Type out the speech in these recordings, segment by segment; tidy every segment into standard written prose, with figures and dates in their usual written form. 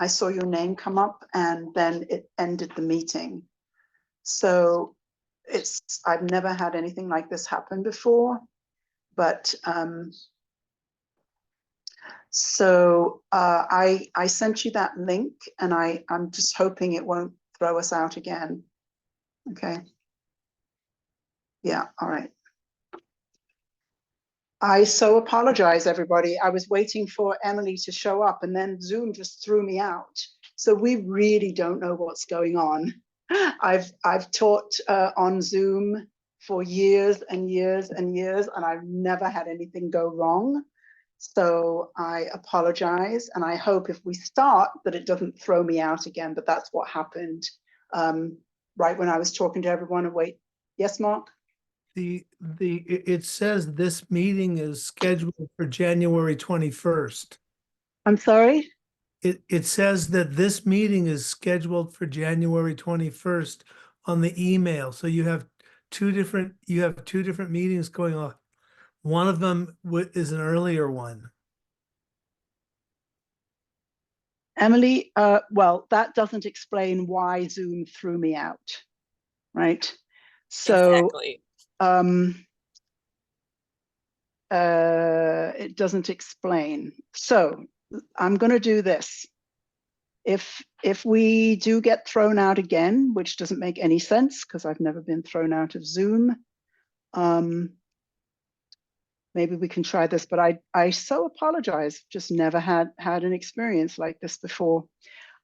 I saw your name come up and then it ended the meeting. So I've never had anything like this happen before, but I sent you that link, and I'm just hoping it won't throw us out again. Okay. Yeah, all right. I so apologize, everybody. I was waiting for Emily to show up, and then Zoom just threw me out. So we really don't know what's going on. I've taught on Zoom for years and years and years, and I've never had anything go wrong. So I apologize, and I hope if we start that it doesn't throw me out again, but that's what happened right when I was talking to everyone. And wait, yes, Mark? It says this meeting is scheduled for January 21st. I'm sorry? It says that this meeting is scheduled for January 21st on the email. So you have two different meetings going on. One of them is an earlier one. Emily, well, that doesn't explain why Zoom threw me out, right? So exactly. It doesn't explain. So I'm going to do this. If we do get thrown out again, which doesn't make any sense because I've never been thrown out of Zoom, maybe we can try this, but I so apologize. Just never had an experience like this before.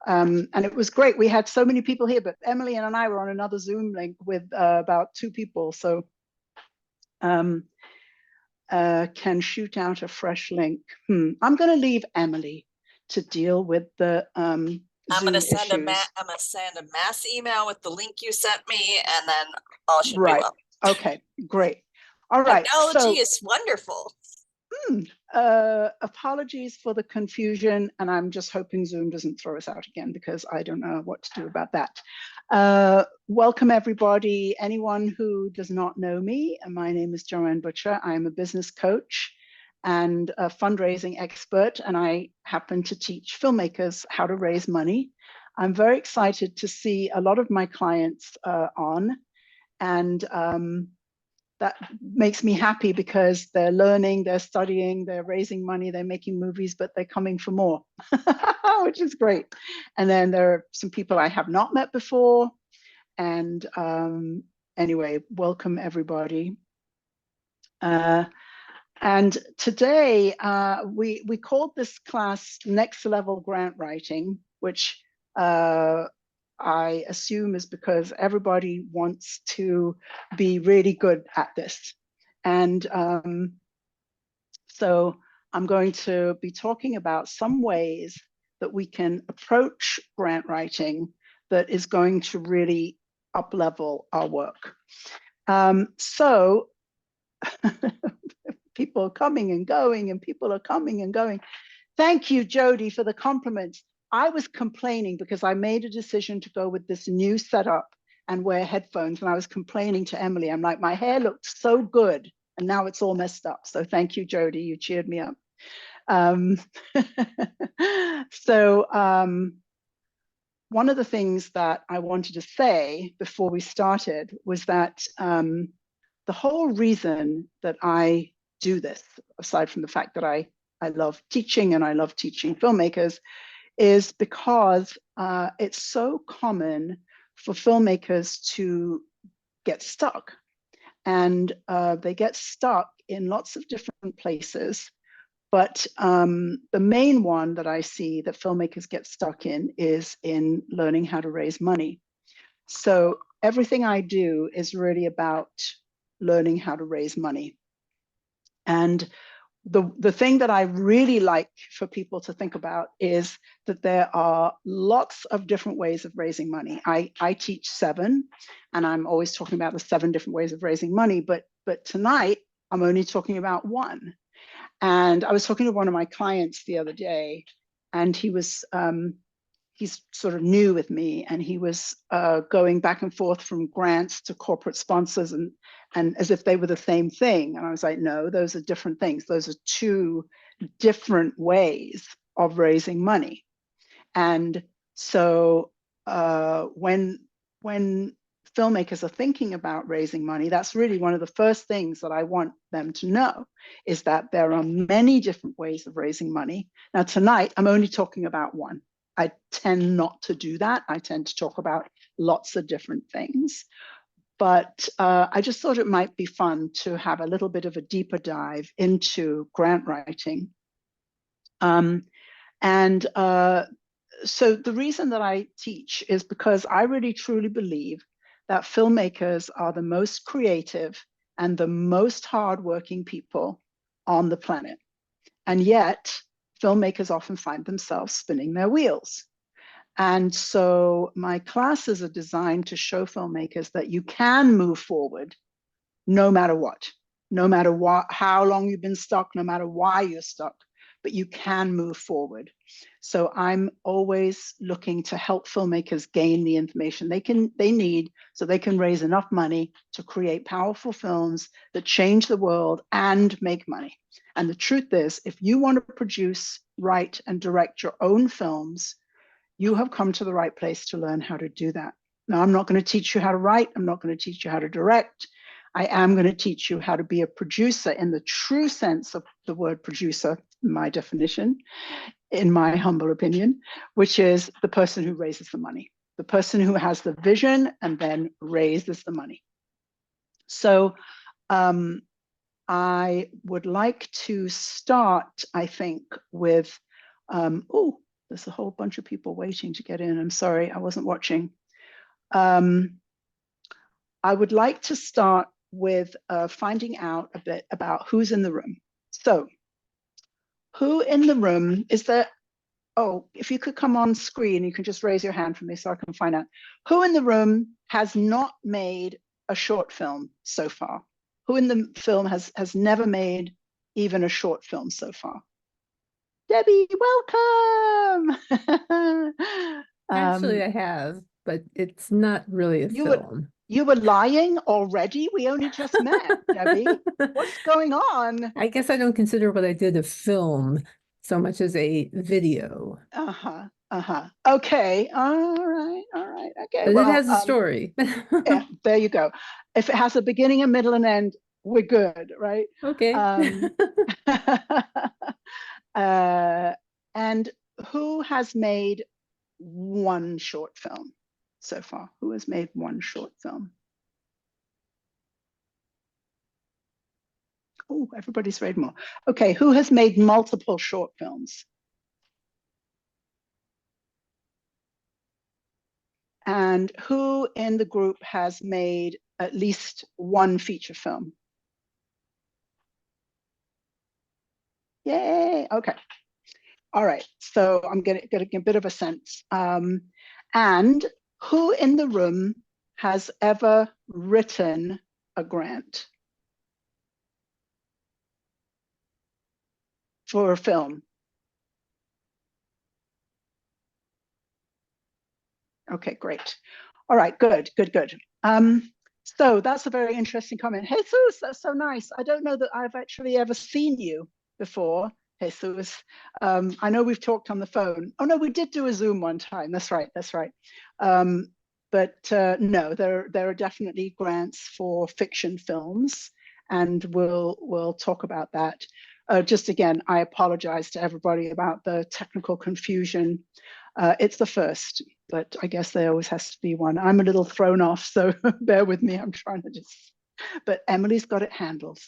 And it was great. We had so many people here, but Emily and I were on another Zoom link with about 2 people. So can shoot out a fresh link. I'm going to leave Emily to deal with the I'm going to send a mass email with the link you sent me, and then all should be well. Okay, great. All right. Technology is wonderful. Apologies for the confusion, and I'm just hoping Zoom doesn't throw us out again because I don't know what to do about that. Welcome everybody. Anyone who does not know me, my name is Joanne Butcher. I am a business coach and a fundraising expert, and I happen to teach filmmakers how to raise money. I'm very excited to see a lot of my clients on, and that makes me happy because they're learning, they're studying, they're raising money, they're making movies, but they're coming for more, which is great. And then there are some people I have not met before. And anyway, welcome everybody. And today we called this class Next Level Grant Writing, which I assume is because everybody wants to be really good at this. And so I'm going to be talking about some ways that we can approach grant writing that is going to really up-level our work. So people are coming and going, and people are coming and going. Thank you, Jody, for the compliments. I was complaining because I made a decision to go with this new setup and wear headphones. And I was complaining to Emily. I'm like, my hair looked so good and now it's all messed up. So thank you, Jody. You cheered me up. One of the things that I wanted to say before we started was that the whole reason that I do this, aside from the fact that I love teaching and I love teaching filmmakers, is because it's so common for filmmakers to get stuck. And they get stuck in lots of different places. But the main one that I see that filmmakers get stuck in is in learning how to raise money. So everything I do is really about learning how to raise money. And the thing that I really like for people to think about is that there are lots of different ways of raising money. I teach 7, and I'm always talking about the 7 different ways of raising money, but tonight I'm only talking about 1. And I was talking to one of my clients the other day, and he was he's sort of new with me, and he was going back and forth from grants to corporate sponsors and as if they were the same thing. And I was like, no, those are different things. Those are 2 different ways of raising money. And so when filmmakers are thinking about raising money, that's really one of the first things that I want them to know, is that there are many different ways of raising money. Now, tonight, I'm only talking about one. I tend not to do that. I tend to talk about lots of different things. But I just thought it might be fun to have a little bit of a deeper dive into grant writing. So the reason that I teach is because I really truly believe that filmmakers are the most creative and the most hardworking people on the planet. And yet, filmmakers often find themselves spinning their wheels. And so my classes are designed to show filmmakers that you can move forward no matter what, how long you've been stuck, no matter why you're stuck, but you can move forward. So I'm always looking to help filmmakers gain the information they need so they can raise enough money to create powerful films that change the world and make money. And the truth is, if you want to produce, write, and direct your own films, you have come to the right place to learn how to do that. Now, I'm not going to teach you how to write. I'm not going to teach you how to direct. I am going to teach you how to be a producer in the true sense of the word producer, my definition, in my humble opinion, which is the person who raises the money, the person who has the vision and then raises the money. So I would like to start, I think, with, there's a whole bunch of people waiting to get in. I'm sorry, I wasn't watching. I would like to start with finding out a bit about who's in the room. So who in the room is there? Oh, if you could come on screen, you can just raise your hand for me so I can find out. Who in the room has not made a short film so far? Who in the film has never made even a short film so far? Debbie, welcome. Actually, I have, but it's not really a film. You were lying already? We only just met, Debbie. What's going on? I guess I don't consider what I did a film so much as a video. Okay. All right. Okay. But it has a story. Yeah, there you go. If it has a beginning, a middle, and end, we're good, right? Okay. And who has made one short film so far? Who has made one short film? Oh, everybody's read more. Okay, who has made multiple short films? And who in the group has made at least one feature film? Yay, okay. All right, so I'm getting a bit of a sense. And who in the room has ever written a grant for a film? Okay, great. All right, good. So that's a very interesting comment. Jesus, that's so nice. I don't know that I've actually ever seen you before, Jesus. I know we've talked on the phone. Oh no, we did do a Zoom one time. That's right. But no, there are definitely grants for fiction films, and we'll talk about that. Just again, I apologize to everybody about the technical confusion. It's the first, but I guess there always has to be one. I'm a little thrown off, so bear with me. I'm trying to but Emily's got it handled.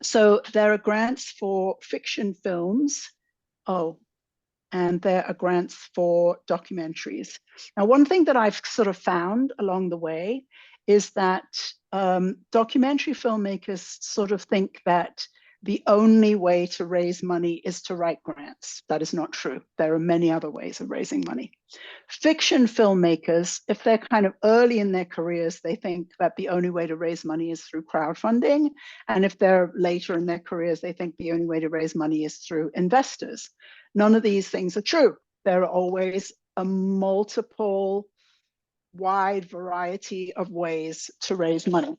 So there are grants for fiction films. Oh, and there are grants for documentaries. Now, one thing that I've sort of found along the way is that documentary filmmakers sort of think that the only way to raise money is to write grants. That is not true. There are many other ways of raising money. Fiction filmmakers, if they're kind of early in their careers, they think that the only way to raise money is through crowdfunding. And if they're later in their careers, they think the only way to raise money is through investors. None of these things are true. There are always a multiple, wide variety of ways to raise money.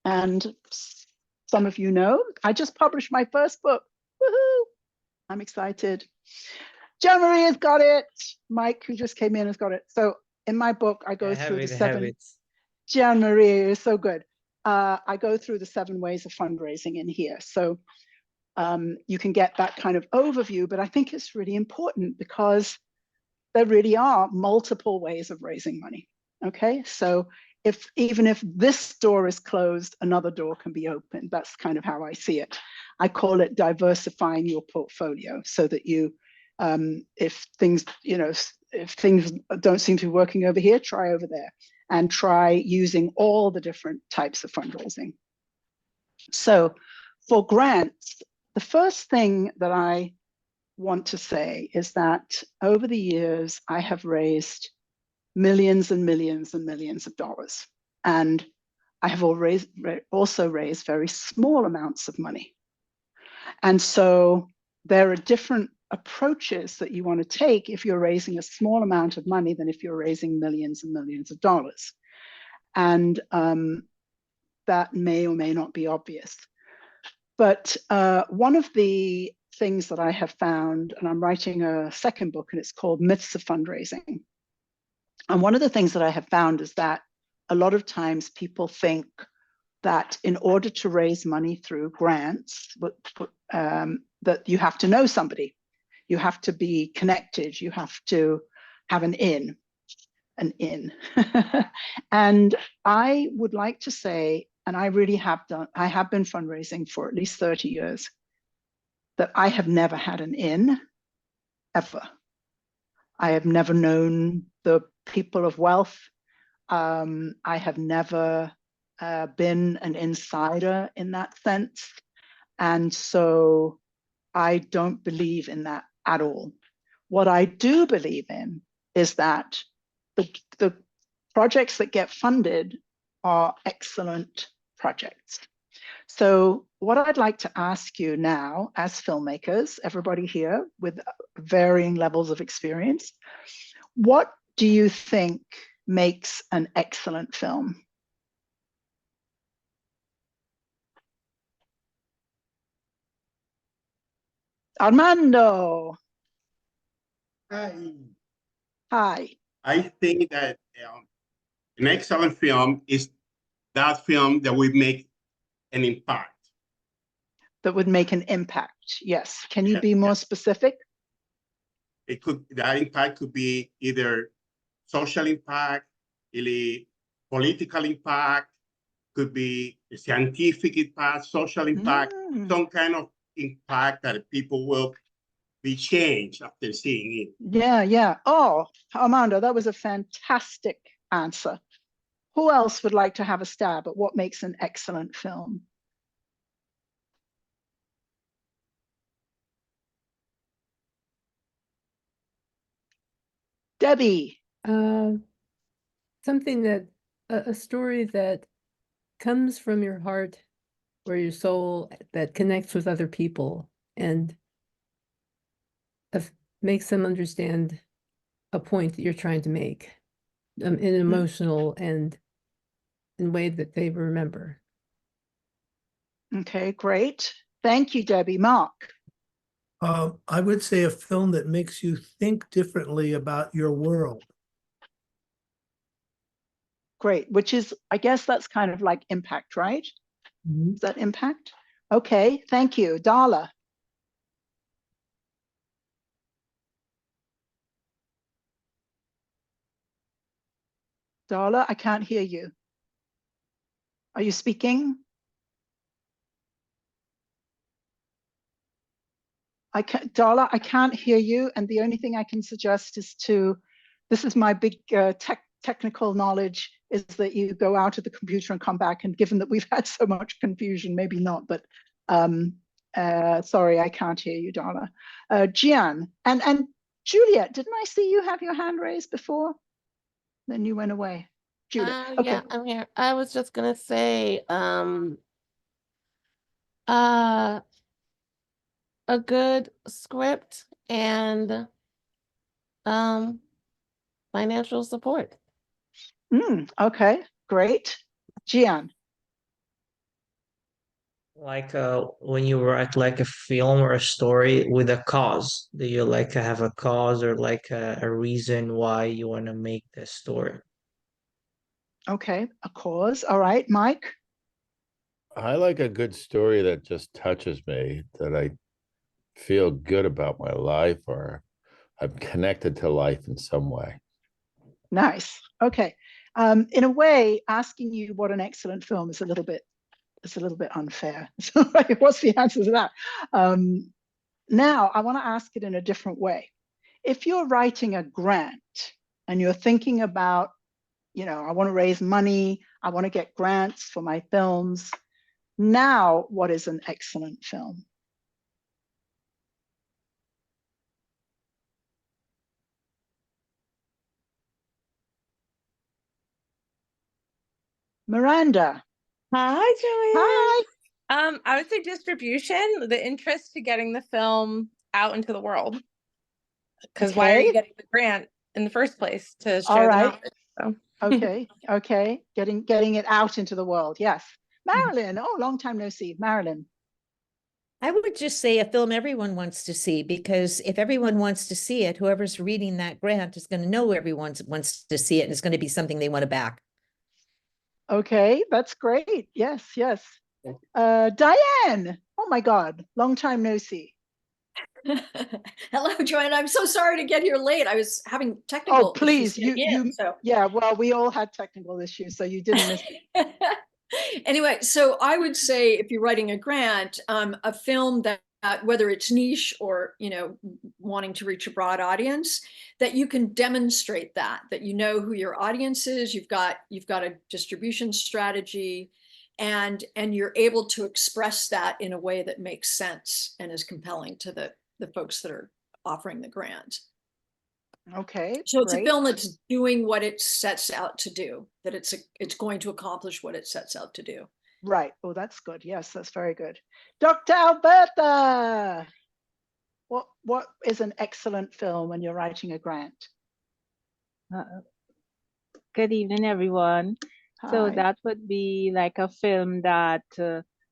And some of you know, I just published my first book. Woohoo! I'm excited. Jean Marie has got it. Mike, who just came in, has got it. So in my book, I go I through have the it, I have 7. it. Jean Marie is so good. I go through the 7 ways of fundraising in here. So you can get that kind of overview, but I think it's really important because there really are multiple ways of raising money. Okay, so even if this door is closed, another door can be opened. That's kind of how I see it. I call it diversifying your portfolio so that you, if things, if things don't seem to be working over here, try over there and try using all the different types of fundraising. So for grants, the first thing that I want to say is that over the years, I have raised millions and millions and millions of dollars. And I have also raised very small amounts of money. And so there are different approaches that you want to take if you're raising a small amount of money than if you're raising millions and millions of dollars. And that may or may not be obvious. But one of the things that I have found, and I'm writing a second book, and it's called Myths of Fundraising. And one of the things that I have found is that a lot of times people think that in order to raise money through grants, that you have to know somebody, you have to be connected, you have to have an in. And I would like to say, and I really have done, I have been fundraising for at least 30 years, that I have never had an in, ever. I have never known the people of wealth. I have never been an insider in that sense. And so I don't believe in that at all. What I do believe in is that the projects that get funded are excellent projects. So what I'd like to ask you now as filmmakers, everybody here with varying levels of experience, what do you think makes an excellent film? Armando, hi. I think that an excellent film is that film that would make an impact. That would make an impact, yes. Can you Yeah, be more specific? That impact could be either social impact, really political impact, could be scientific impact, social impact, some kind of impact that people will be changed after seeing it. Yeah. Oh, Armando, that was a fantastic answer. Who else would like to have a stab at what makes an excellent film? Debbie. Something that, a story that comes from your heart or your soul, that connects with other people and makes them understand a point that you're trying to make, in an emotional and in a way that they remember. Okay, great. Thank you, Debbie. Mark. I would say a film that makes you think differently about your world. Great, which is, I guess that's kind of like impact, right? Is that impact? Okay, thank you. Darla. Darla, I can't hear you. Are you speaking? Darla, I can't hear you. And the only thing I can suggest is this is my big technical knowledge, is that you go out of the computer and come back. And given that we've had so much confusion, maybe not, but sorry, I can't hear you, Darla. Gian and Juliet, didn't I see you have your hand raised before? Then you went away. Juliet, okay. Yeah, I'm here. I was just gonna say, a good script and financial support. Okay, great. Gian. Like when you write like a film or a story with a cause, do you like have a cause or like a reason why you want to make this story? Okay, a cause. All right, Mike. I like a good story that just touches me, that I feel good about my life, or I'm connected to life in some way. Nice. Okay. In a way, asking you what an excellent film is a little bit unfair. So what's the answer to that? Now I want to ask it in a different way. If you're writing a grant and you're thinking about, I want to raise money, I want to get grants for my films. Now, what is an excellent film? Miranda. Hi, Joanne. Hi. I would say distribution, the interest to getting the film out into the world. Because why are you getting the grant in the first place to share the knowledge? So. Okay. Getting it out into the world. Yes. Marilyn. Oh, long time no see. Marilyn. I would just say a film everyone wants to see, because if everyone wants to see it, whoever's reading that grant is going to know everyone wants to see it, and it's going to be something they want to back. Okay, that's great. Yes. Diane. Oh my God, long time no see. Hello, Joanne. I'm so sorry to get here late. I was having technical please, issues. Yeah, well, we all had technical issues, so you didn't miss it. Anyway, so I would say if you're writing a grant, a film that whether it's niche or wanting to reach a broad audience, that you can demonstrate that you know who your audience is, you've got a distribution strategy, and you're able to express that in a way that makes sense and is compelling to the folks that are offering the grant. Okay. So it's a film that's doing what it sets out to do, that it's going to accomplish what it sets out to do. Right. Oh, that's good. Yes, that's very good. Dr. Alberta, what is an excellent film when you're writing a grant? Good evening, everyone. Hi. So that would be like a film that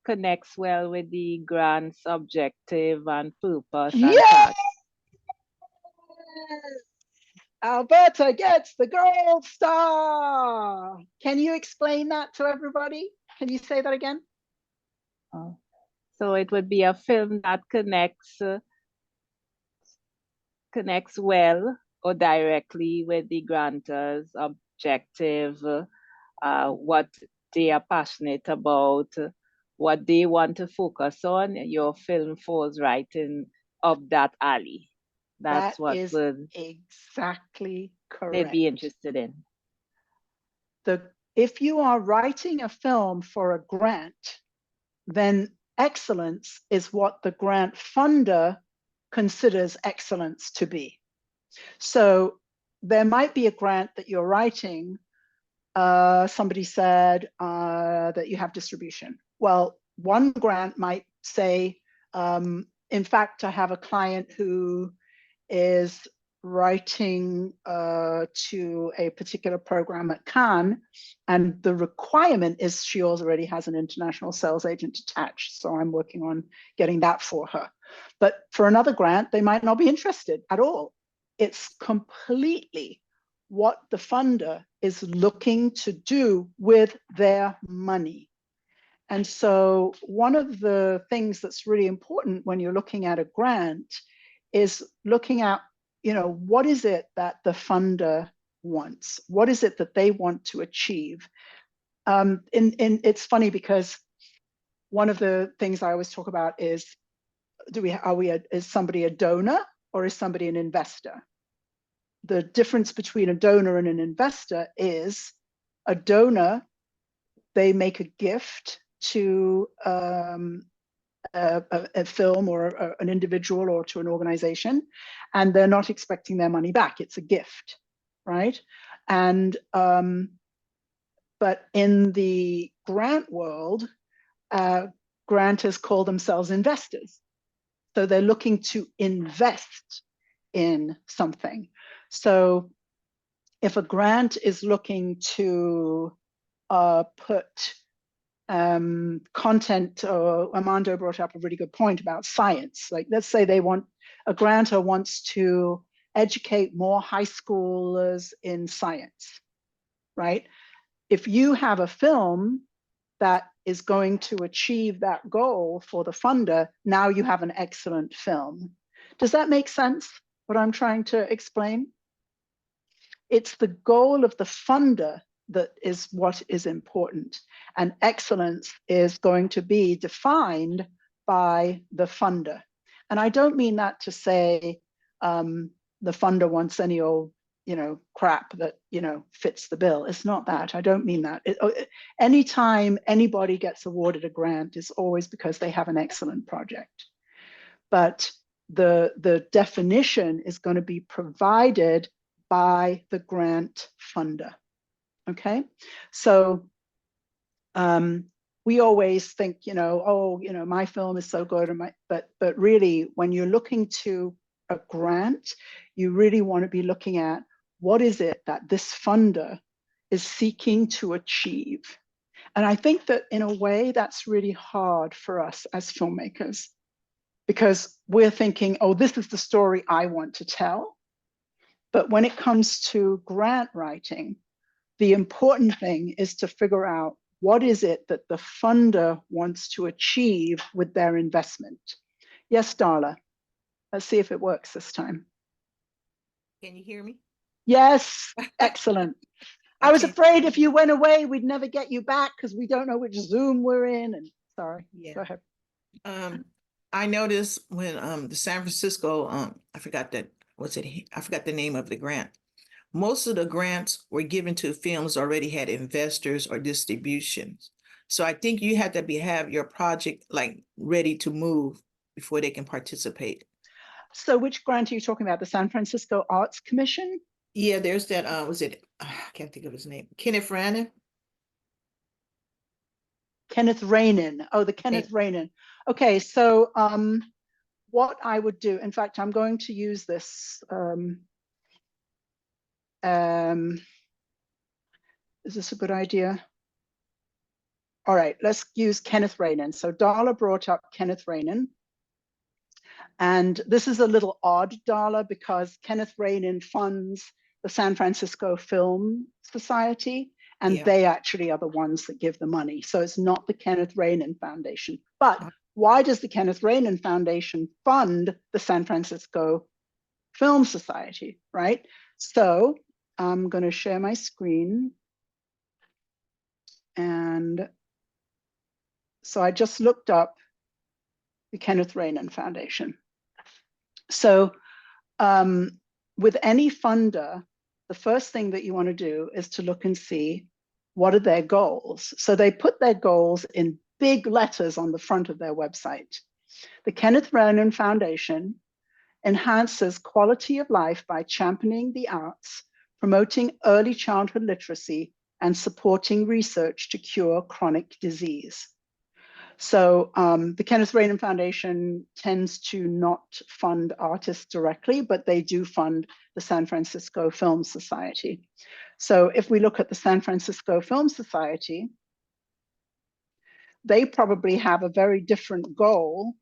connects well with the grant's objective and purpose. Yes! Alberta gets the gold star. Can you explain that to everybody? Can you say that again? So it would be a film that connects well or directly with the grantor's objective, what they are passionate about, what they want to focus on. Your film falls right in up that alley. That's what is exactly correct. They'd be interested in. If you are writing a film for a grant, then excellence is what the grant funder considers excellence to be. So there might be a grant that you're writing. Somebody said that you have distribution. Well, one grant might say, in fact, I have a client who is writing to a particular program at Cannes, and the requirement is she already has an international sales agent attached. So I'm working on getting that for her. But for another grant, they might not be interested at all. It's completely what the funder is looking to do with their money. And so one of the things that's really important when you're looking at a grant is looking at, what is it that the funder wants? What is it that they want to achieve? And it's funny because one of the things I always talk about is, is somebody a donor or is somebody an investor? The difference between a donor and an investor is a donor, they make a gift to a film or an individual or to an organization, and they're not expecting their money back. It's a gift, right? And but in the grant world, grantors call themselves investors. So they're looking to invest in something. So if a grant is looking to put content, or Armando brought up a really good point about science. Like, let's say a grantor wants to educate more high schoolers in science, right? If you have a film that is going to achieve that goal for the funder, now you have an excellent film. Does that make sense, what I'm trying to explain? It's the goal of the funder that is what is important. And excellence is going to be defined by the funder. And I don't mean that to say the funder wants any old, crap that, fits the bill. It's not that. I don't mean that. Anytime anybody gets awarded a grant is always because they have an excellent project. But the definition is going to be provided by the grant funder. Okay, so we always think, my film is so good, but really, when you're looking to a grant, you really want to be looking at what is it that this funder is seeking to achieve. And I think that in a way that's really hard for us as filmmakers, because we're thinking, oh, this is the story I want to tell. But when it comes to grant writing, the important thing is to figure out what is it that the funder wants to achieve with their investment. Yes, Darla. Let's see if it works this time. Can you hear me? Yes, excellent. I was afraid if you went away, we'd never get you back because we don't know which Zoom we're in. And sorry, go ahead. I noticed when the San Francisco, I forgot the name of the grant. Most of the grants were given to films already had investors or distributions. So I think you had to have your project like ready to move before they can participate. So which grant are you talking about? The San Francisco Arts Commission? Yeah, there's that, I can't think of his name. Kenneth Ranin? Kenneth Ranin. Oh, the Kenneth Ranin. Okay, so what I would do, in fact, I'm going to use this. Is this a good idea? All right, let's use Kenneth Ranin. So Darla brought up Kenneth Ranin. And this is a little odd, Darla, because Kenneth Ranin funds the San Francisco Film Society, and they actually are the ones that give the money. So it's not the Kenneth Ranin Foundation. But why does the Kenneth Ranin Foundation fund the San Francisco Film Society, right? So I'm going to share my screen. And so I just looked up the Kenneth Ranin Foundation. So with any funder, the first thing that you want to do is to look and see what are their goals. So they put their goals in big letters on the front of their website. The Kenneth Ranin Foundation enhances quality of life by championing the arts, promoting early childhood literacy, and supporting research to cure chronic disease. So the Kenneth Ranin Foundation tends to not fund artists directly, but they do fund the San Francisco Film Society. So if we look at the San Francisco Film Society, they probably have a very different goal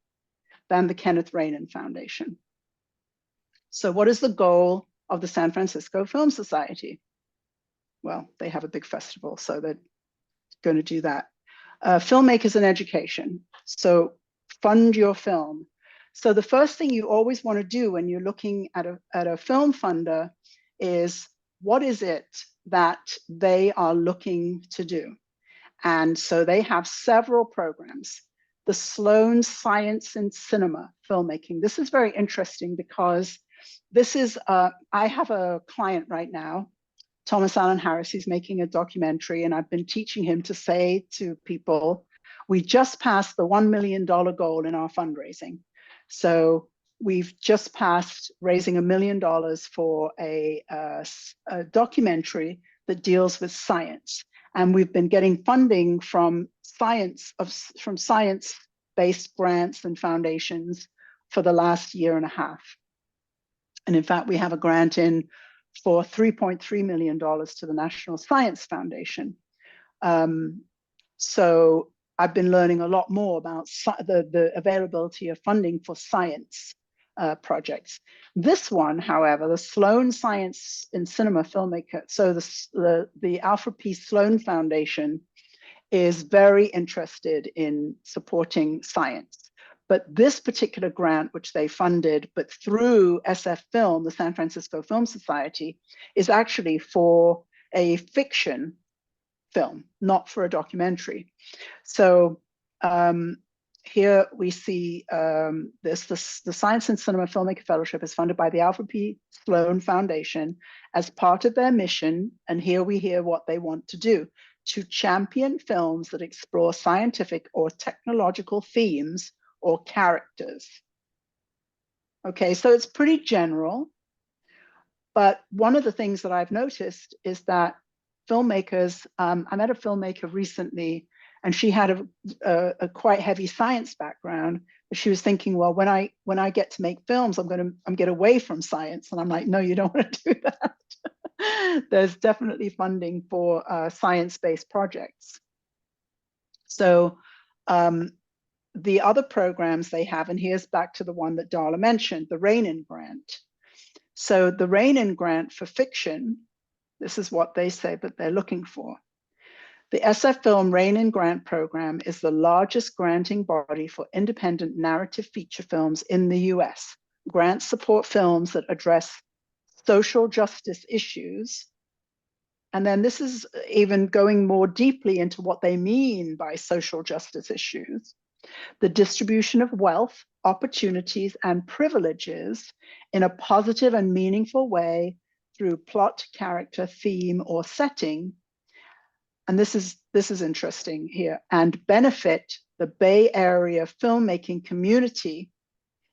than the Kenneth Ranin Foundation. So what is the goal of the San Francisco Film Society? Well, they have a big festival, so they're going to do that. Filmmakers and education. So fund your film. So the first thing you always want to do when you're looking at a film funder is, what is it that they are looking to do? And so they have several programs. The Sloan Science and Cinema Filmmaking. This is very interesting because this is, I have a client right now, Thomas Allen Harris. He's making a documentary, and I've been teaching him to say to people, we just passed the $1 million goal in our fundraising. So we've just passed raising $1 million for a documentary that deals with science. And we've been getting funding from science-based grants and foundations for the last year and a half. And in fact, we have a grant in for $3.3 million to the National Science Foundation. So I've been learning a lot more about the availability of funding for science projects. This one, however, the Sloan Science in Cinema Filmmaker, so the Alfred P. Sloan Foundation is very interested in supporting science. But this particular grant, which they funded, but through SF Film, the San Francisco Film Society, is actually for a fiction film, not for a documentary. So here we see the Science and Cinema Filmmaker Fellowship is funded by the Alfred P. Sloan Foundation as part of their mission. And here we hear what they want to do: to champion films that explore scientific or technological themes or characters. Okay, so it's pretty general. But one of the things that I've noticed is that filmmakers, I met a filmmaker recently, and she had a quite heavy science background. But she was thinking, well, when I get to make films, I'm get away from science. And I'm like, no, you don't want to do that. There's definitely funding for science-based projects. So the other programs they have, and here's back to the one that Darla mentioned, the Rainin Grant. So the Rainin Grant for fiction, this is what they say that they're looking for. The SF Film Rainin Grant Program is the largest granting body for independent narrative feature films in the US. Grants support films that address social justice issues. And then this is even going more deeply into what they mean by social justice issues: the distribution of wealth, opportunities, and privileges in a positive and meaningful way through plot, character, theme, or setting. And this is interesting here, and benefit the Bay Area filmmaking community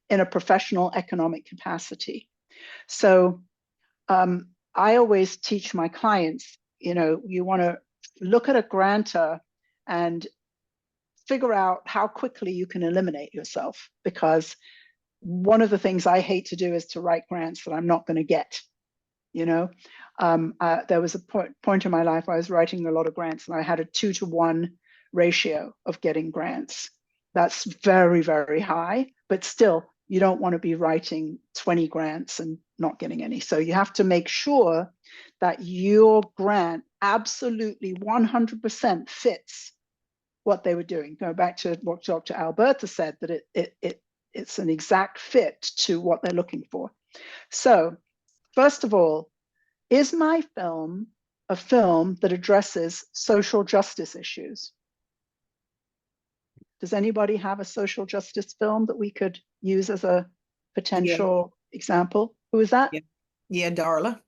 in a professional economic capacity. So I always teach my clients, you want to look at a grantor and figure out how quickly you can eliminate yourself, because one of the things I hate to do is to write grants that I'm not going to get. There was a point in my life where I was writing a lot of grants, and I had a 2-to-1 ratio of getting grants. That's very, very high, but still, you don't want to be writing 20 grants and not getting any. So you have to make sure that your grant absolutely 100% fits what they were doing. Go back to what Dr. Alberta said, that it's an exact fit to what they're looking for. So first of all, is my film a film that addresses social justice issues? Does anybody have a social justice film that we could use as a potential example? Who is that? Yeah, Darla.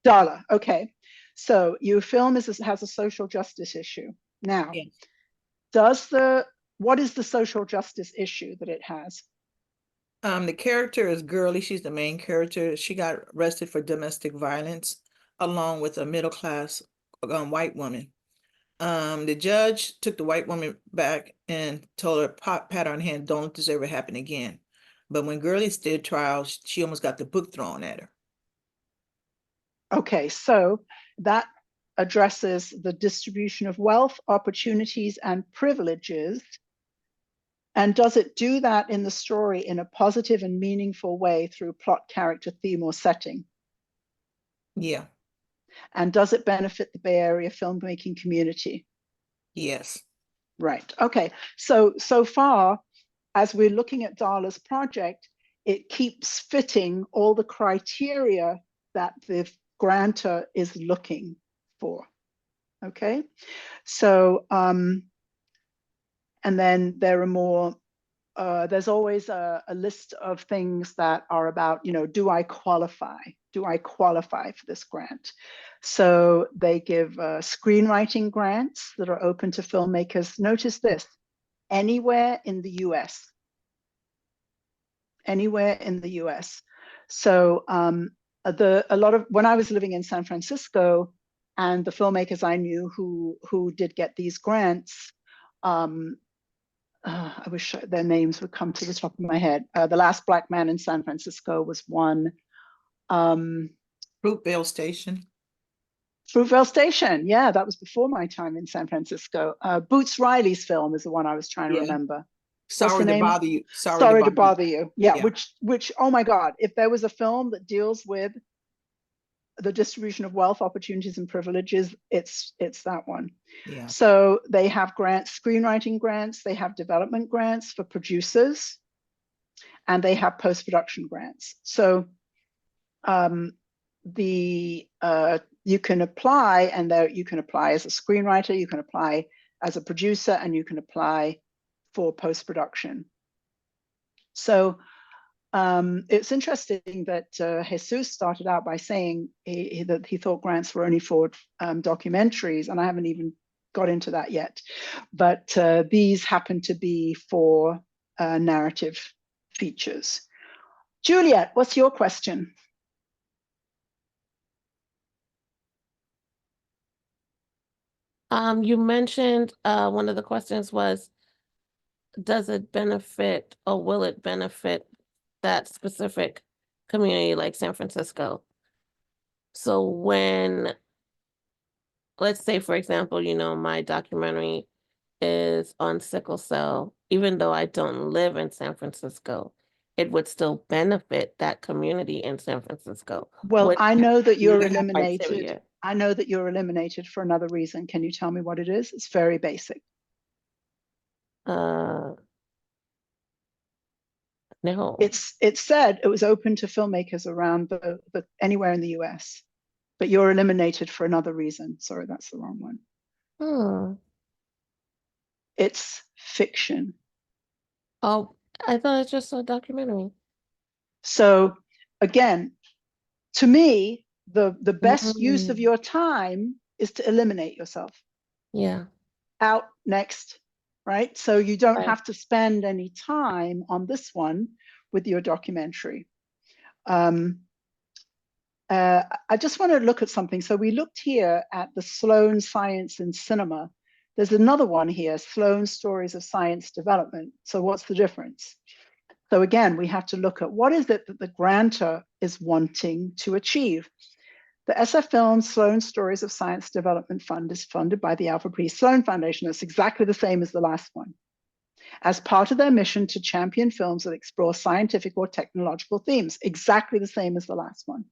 Darla, okay. So your film has a social justice issue. Now, what is the social justice issue that it has? The character is Girly. She's the main character. She got arrested for domestic violence along with a middle-class white woman. The judge took the white woman back and told her, pat her on the hand, don't let this ever happen again. But when Girly did trial, she almost got the book thrown at her. Okay, so that addresses the distribution of wealth, opportunities, and privileges. And does it do that in the story in a positive and meaningful way through plot, character, theme, or setting? Yeah. And does it benefit the Bay Area filmmaking community? Yes. Right. Okay. So far, as we're looking at Darla's project, it keeps fitting all the criteria that the grantor is looking for. Okay. So, and then there are more, there's always a list of things that are about, do I qualify? Do I qualify for this grant? So they give screenwriting grants that are open to filmmakers. Notice this, anywhere in the US. Anywhere in the US. So when I was living in San Francisco, and the filmmakers I knew who did get these grants, I wish their names would come to the top of my head. The Last Black Man in San Francisco was one. Fruitvale Station. Fruitvale Station. Yeah, that was before my time in San Francisco. Boots Riley's film is the one I was trying to remember. Sorry to bother you. Sorry to bother you. Yeah, which, oh my God, if there was a film that deals with the distribution of wealth, opportunities, and privileges, it's that one. Yeah. So they have grants, screenwriting grants, they have development grants for producers, and they have post-production grants. So you can apply, and there you can apply as a screenwriter, you can apply as a producer, and you can apply for post-production. So it's interesting that Jesus started out by saying that he thought grants were only for documentaries, and I haven't even got into that yet. But these happen to be for narrative features. Juliet, what's your question? You mentioned one of the questions was, does it benefit or will it benefit that specific community like San Francisco? So when, let's say, for example, you know, my documentary is on sickle cell, even though I don't live in San Francisco, it would still benefit that community in San Francisco. Well, What I know that you're criteria? eliminated. I know that you're eliminated for another reason. Can you tell me what it is? It's very basic. No. It said it was open to filmmakers around the anywhere in the US, but you're eliminated for another reason. Sorry, that's the wrong one. It's fiction. Oh, I thought it's just a documentary. So again, to me, the best use of your time is to eliminate yourself. Yeah. Out, next, right? So you don't have to spend any time on this one with your documentary. I just want to look at something. So we looked here at the Sloan Science in Cinema. There's another one here, Sloan Stories of Science Development. So what's the difference? So again, we have to look at what is it that the grantor is wanting to achieve. The SF Film Sloan Stories of Science Development Fund is funded by the Alfred P. Sloan Foundation. That's exactly the same as the last one. As part of their mission to champion films that explore scientific or technological themes, exactly the same as the last one.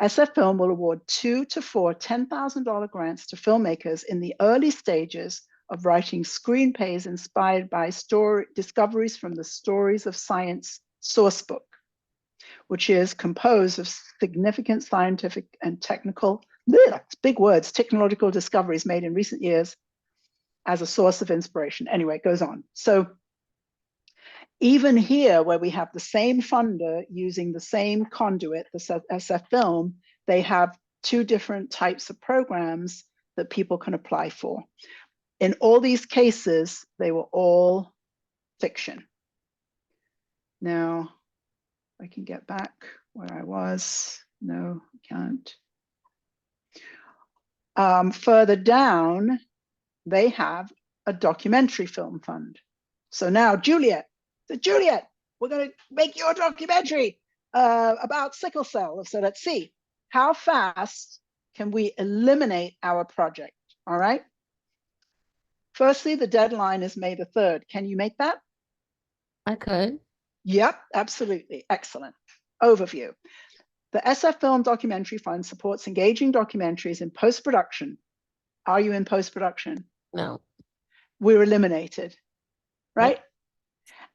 SF Film will award 2 to 4 $10,000 grants to filmmakers in the early stages of writing screenplays inspired by discoveries from the Stories of Science sourcebook, which is composed of significant scientific and technical, big words, technological discoveries made in recent years as a source of inspiration. Anyway, it goes on. So even here, where we have the same funder using the same conduit, the SF Film, they have 2 different types of programs that people can apply for. In all these cases, they were all fiction. Now, I can get back where I was. No, I can't. Further down, they have a documentary film fund. So now, Juliet, we're going to make your documentary about sickle cell. So let's see, how fast can we eliminate our project? All right. Firstly, the deadline is May the 3rd. Can you make that? I could. Yep, absolutely. Excellent. Overview. The SF Film Documentary Fund supports engaging documentaries in post-production. Are you in post-production? No. We're eliminated, right? Yep.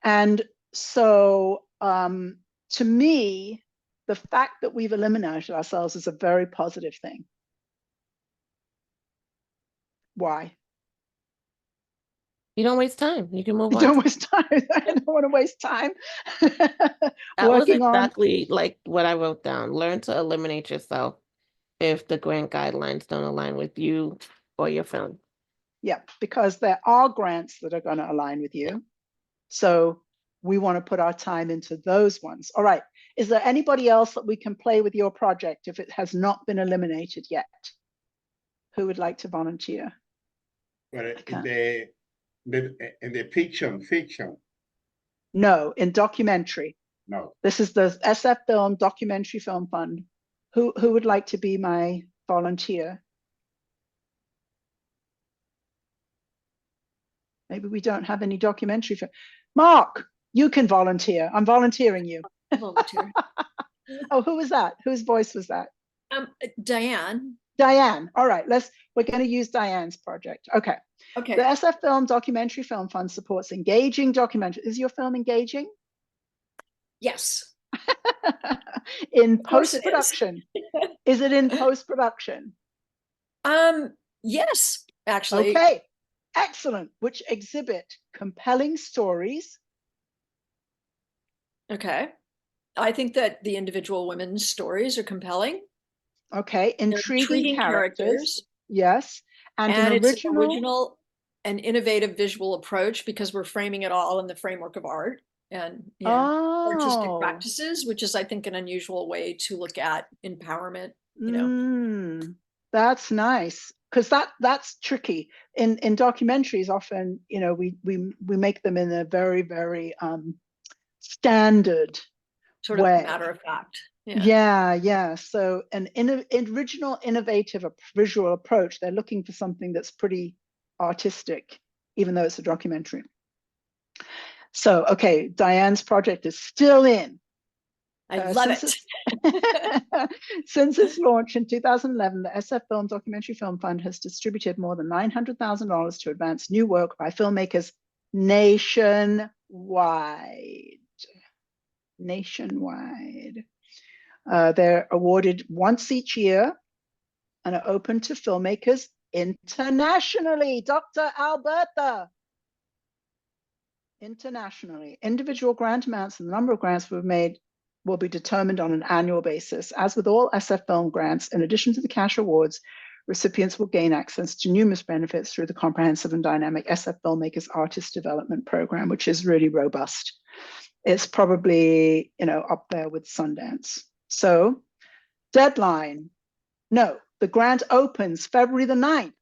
And so to me, the fact that we've eliminated ourselves is a very positive thing. Why? You don't waste time. You can move on. You don't waste time. I don't want to waste time. That was exactly like what I wrote down. Learn to eliminate yourself if the grant guidelines don't align with you or your film. Yeah, because there are grants that are going to align with you. So we want to put our time into those ones. All right. Is there anybody else that we can play with your project if it has not been eliminated yet? Who would like to volunteer? Well, in the fiction. No, in documentary. No. This is the SF Film Documentary Film Fund. Who would like to be my volunteer? Maybe we don't have any documentary film. Mark, you can volunteer. I'm volunteering you. Volunteer. Oh, who was that? Whose voice was that? Diane. Diane. All right, we're going to use Diane's project. Okay. Okay. The SF Film Documentary Film Fund supports engaging documentary. Is your film engaging? Yes. In course it is. post-production. Is it in post-production? Yes, actually. Okay. Excellent. Which exhibit compelling stories. Okay. I think that the individual women's stories are compelling. Okay. They're Intriguing characters. Yes. And an it's an original original and innovative visual approach because we're framing it all in the framework of art and artistic practices, which is, I think, an unusual way to look at empowerment. That's nice, because that's tricky. In documentaries, often, we make them in a very, very standard sort way. of matter of fact. Yeah. So an original, innovative visual approach. They're looking for something that's pretty artistic, even though it's a documentary. So, okay, Diane's project is still in. I love it. Since its launch in 2011, the SF Film Documentary Film Fund has distributed more than $900,000 to advance new work by filmmakers nationwide. They're awarded once each year and are open to filmmakers internationally. Dr. Alberta. Internationally. Individual grant amounts and the number of grants we've made will be determined on an annual basis. As with all SF Film grants, in addition to the cash awards, recipients will gain access to numerous benefits through the comprehensive and dynamic SF Filmmakers Artist Development Program, which is really robust. It's probably, up there with Sundance. So, deadline. No, the grant opens February the 9th.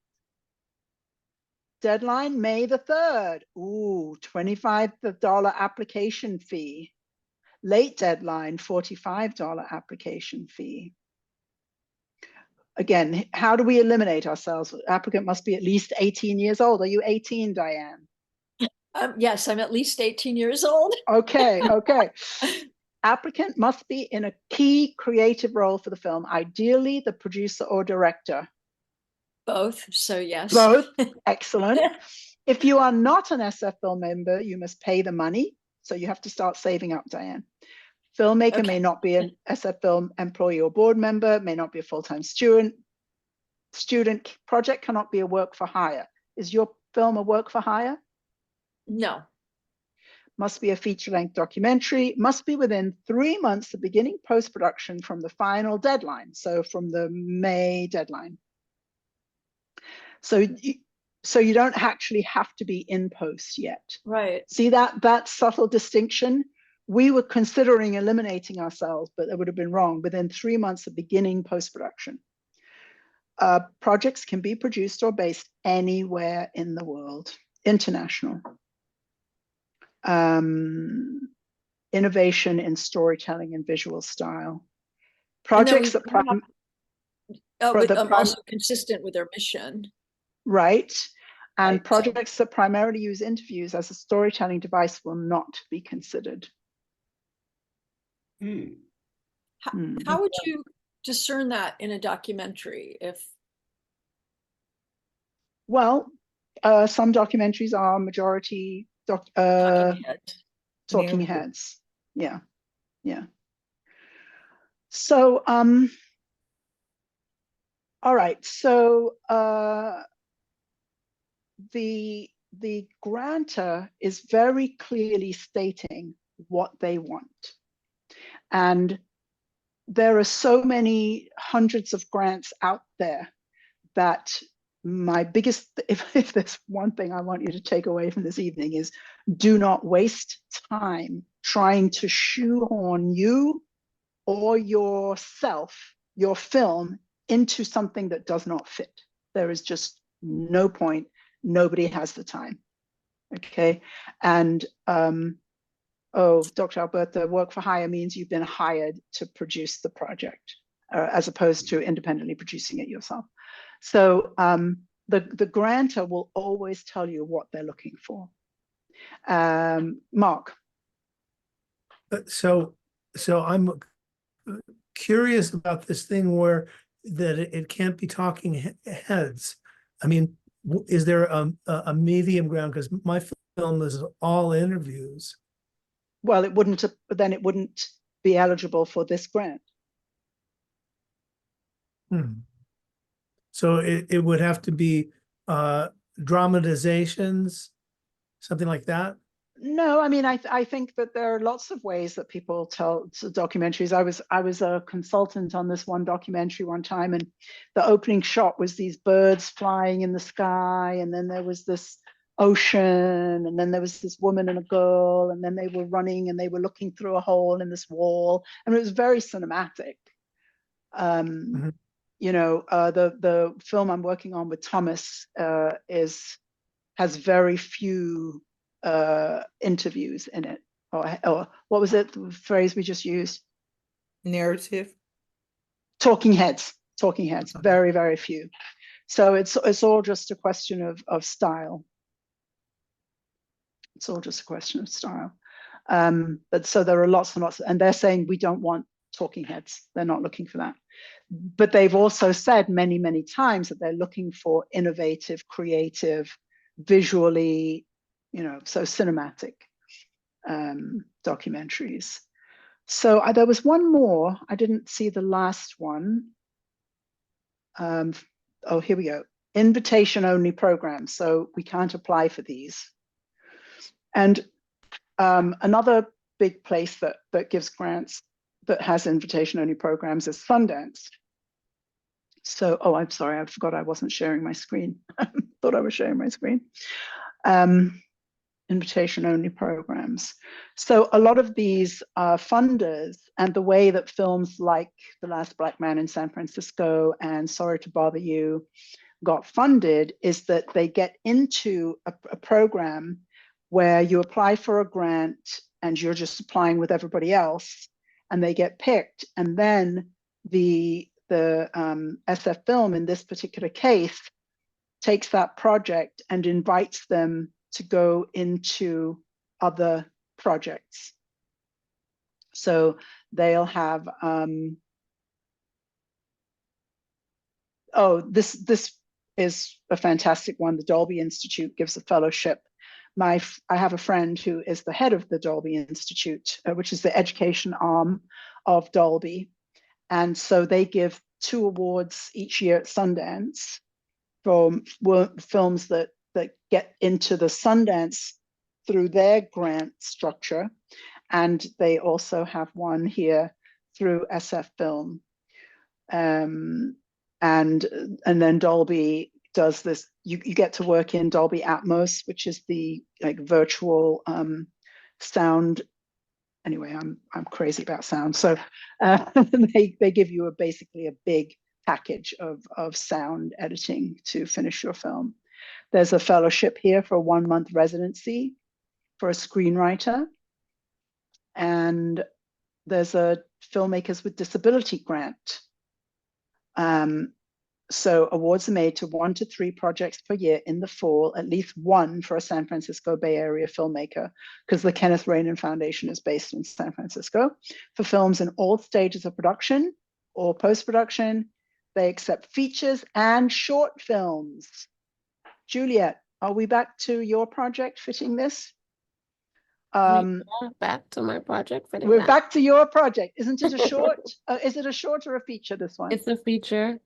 Deadline, May the 3rd. Ooh, $25 application fee. Late deadline, $45 application fee. Again, how do we eliminate ourselves? The applicant must be at least 18 years old. Are you 18, Diane? Yes, I'm at least 18 years old. Okay. Applicant must be in a key creative role for the film, ideally the producer or director. Both, so yes. Both, excellent. If you are not an SF Film member, you must pay the money. So you have to start saving up, Diane. Filmmaker may not be an SF Film employee or board member, may not be a full-time student. Project cannot be a work for hire. Is your film a work for hire? No. Must be a feature-length documentary, must be within 3 months of beginning post-production from the final deadline. So from the May deadline. So you don't actually have to be in post yet. Right. See that subtle distinction? We were considering eliminating ourselves, but that would have been wrong. Within 3 months of beginning post-production. Projects can be produced or based anywhere in the world. International. Innovation in storytelling and visual style. Projects that also consistent with their mission. Right. And projects that primarily use interviews as a storytelling device will not be considered. How would you discern that in a documentary? Well, some documentaries are majority talking heads. Yeah. So, all right. So the grantor is very clearly stating what they want. And there are so many hundreds of grants out there that my biggest, if there's one thing I want you to take away from this evening, is do not waste time trying to shoehorn you or yourself, your film, into something that does not fit. There is just no point. Nobody has the time. Okay. And Dr. Alberta, work for hire means you've been hired to produce the project. as opposed to independently producing it yourself. So the grantor will always tell you what they're looking for. Mark. So I'm curious about this thing where that it can't be talking heads. I mean, is there a medium ground? Because my film is all interviews. Well, it wouldn't be eligible for this grant. So it would have to be dramatizations, something like that. No, I mean, I think that there are lots of ways that people tell documentaries. I was a consultant on this one documentary one time, and the opening shot was these birds flying in the sky, and then there was this ocean, and then there was this woman and a girl, and then they were running and they were looking through a hole in this wall, and it was very cinematic. You know, the film I'm working on with Thomas has very few interviews in it, or what was it, the phrase we just used? Narrative. Talking heads, very, very few. So it's all just a question of style. It's all just a question of style. But so there are lots and lots, and they're saying we don't want talking heads. They're not looking for that. But they've also said many, many times that they're looking for innovative, creative, visually, you know, so cinematic documentaries. So there was one more. I didn't see the last one. Oh, here we go. Invitation only programs. So we can't apply for these. And another big place that gives grants that has invitation only programs is Sundance. So, oh, I'm sorry, I forgot I wasn't sharing my screen. Thought I was sharing my screen. Invitation only programs. So a lot of these funders, and the way that films like The Last Black Man in San Francisco and Sorry to Bother You got funded is that they get into a program where you apply for a grant and you're just applying with everybody else, and they get picked, and then the SF Film in this particular case takes that project and invites them to go into other projects. So they'll have this is a fantastic one. The Dolby Institute gives a fellowship. I have a friend who is the head of the Dolby Institute, which is the education arm of Dolby. And so they give 2 awards each year at Sundance for films that get into the Sundance through their grant structure. And they also have one here through SF Film. And then Dolby does this, you get to work in Dolby Atmos, which is the like virtual sound. Anyway, I'm crazy about sound. So they give you basically a big package of sound editing to finish your film. There's a fellowship here for a 1-month residency for a screenwriter. And there's a Filmmakers with Disability grant. So awards are made to 1 to 3 projects per year in the fall, at least one for a San Francisco Bay Area filmmaker, because the Kenneth Rainin Foundation is based in San Francisco, for films in all stages of production or post-production. They accept features and short films. Juliet, are we back to your project fitting this? Back to my project fitting We're that. back to your project. Isn't it a short? Is it a short or a feature, this one? It's a feature.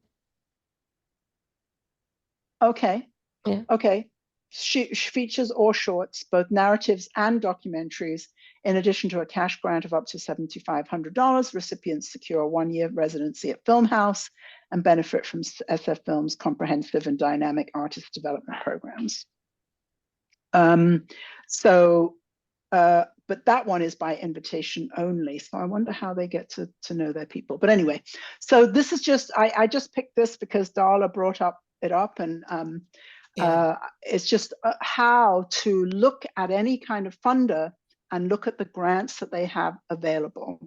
Okay. Yeah. Okay. Features or shorts, both narratives and documentaries. In addition to a cash grant of up to $7,500, recipients secure a 1-year residency at Filmhouse and benefit from SF Film's comprehensive and dynamic artist development programs. But that one is by invitation only. So I wonder how they get to know their people. But anyway, so this is just, I just picked this because Darla brought it up, and it's just how to look at any kind of funder and look at the grants that they have available.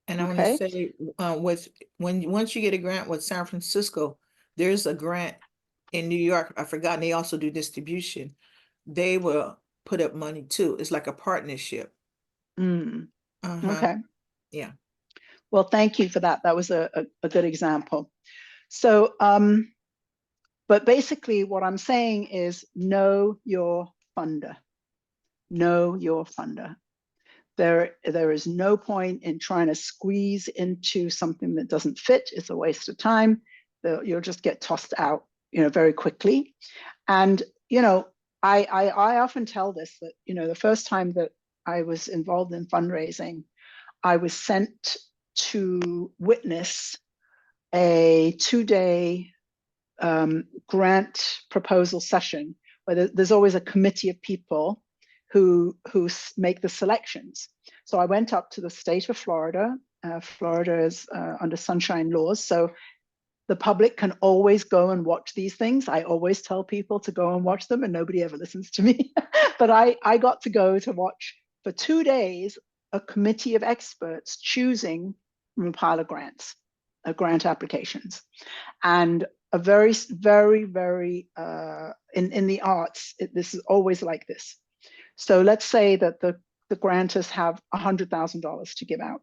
And I want to Okay. say, once you get a grant with San Francisco, there's a grant in New York. I forgot. They also do distribution. They will put up money too. It's like a partnership. Okay. Yeah. Well, thank you for that. That was a good example. So, but basically what I'm saying is know your funder. Know your funder. There is no point in trying to squeeze into something that doesn't fit. It's a waste of time. You'll just get tossed out, very quickly. And, I often tell this, that, the first time that I was involved in fundraising, I was sent to witness a 2-day grant proposal session where there's always a committee of people who make the selections. So I went up to the state of Florida. Florida is under sunshine laws, so the public can always go and watch these things. I always tell people to go and watch them, and nobody ever listens to me. But I got to go to watch for 2 days a committee of experts choosing from a pile of grants, grant applications. And a very, very, very, in the arts, this is always like this. So let's say that the grantors have $100,000 to give out,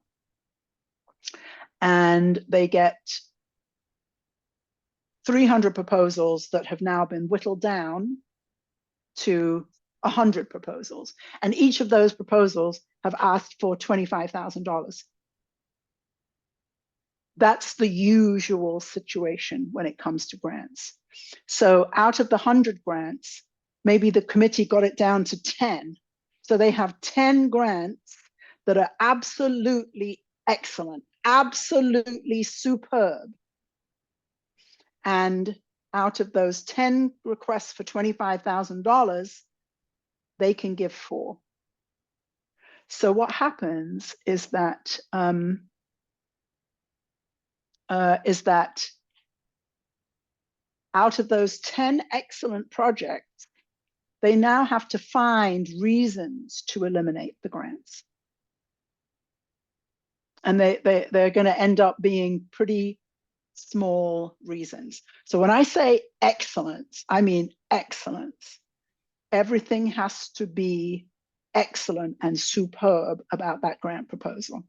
and they get 300 proposals that have now been whittled down to 100 proposals. And each of those proposals have asked for $25,000. That's the usual situation when it comes to grants. So out of the 100 grants, maybe the committee got it down to 10. So they have 10 grants that are absolutely excellent, absolutely superb. And out of those 10 requests for $25,000, they can give 4. So what happens is that out of those 10 excellent projects, they now have to find reasons to eliminate the grants. And they're going to end up being pretty small reasons. So when I say excellence, I mean excellence. Everything has to be excellent and superb about that grant proposal.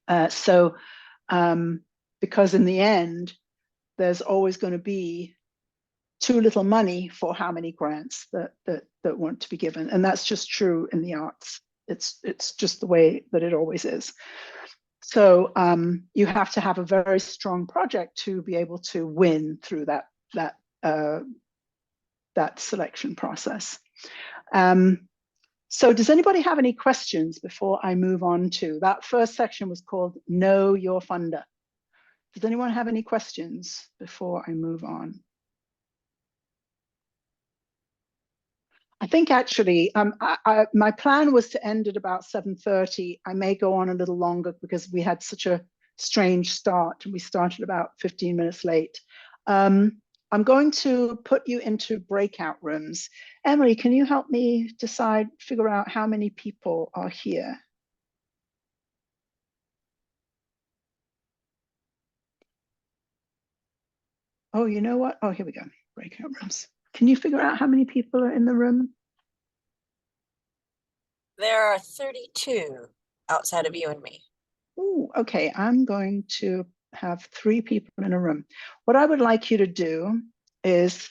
Because in the end, there's always going to be too little money for how many grants that want to be given. And that's just true in the arts. It's just the way that it always is. So you have to have a very strong project to be able to win through that selection process. So does anybody have any questions before I move on to that? First section was called Know Your Funder. Does anyone have any questions before I move on? I think actually, my plan was to end at about 7:30. I may go on a little longer because we had such a strange start and we started about 15 minutes late. I'm going to put you into breakout rooms. Emily, can you help me figure out how many people are here? Oh, you know what? Oh, here we go. Breakout rooms. Can you figure out how many people are in the room? There are 32 outside of you and me. Oh, okay. I'm going to have 3 people in a room. What I would like you to do is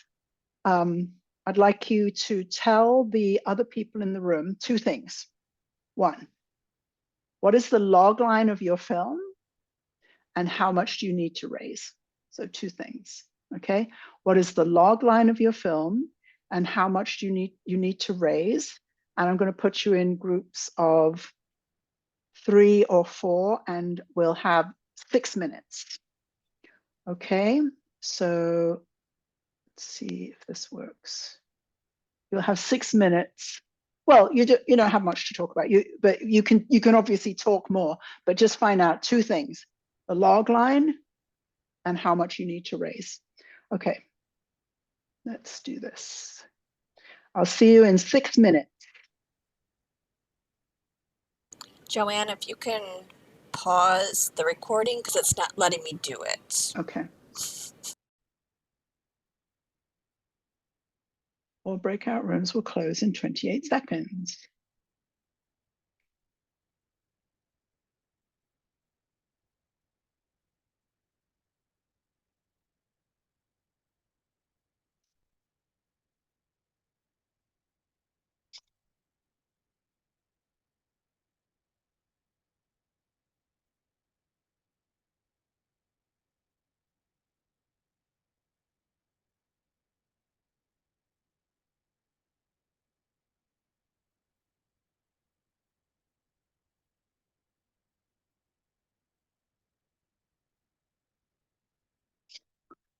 I'd like you to tell the other people in the room 2 things. 1, what is the log line of your film and how much do you need to raise? So 2 things, okay? What is the log line of your film and how much do you need to raise? And I'm going to put you in groups of 3 or 4 and we'll have 6 minutes. Okay, so let's see if this works. You'll have 6 minutes. Well, you don't have much to talk about, but you can obviously talk more, but just find out 2 things: the log line and how much you need to raise. Okay, let's do this. I'll see you in 6 minutes. Joanne, if you can pause the recording because it's not letting me do it. Okay. All breakout rooms will close in 28 seconds.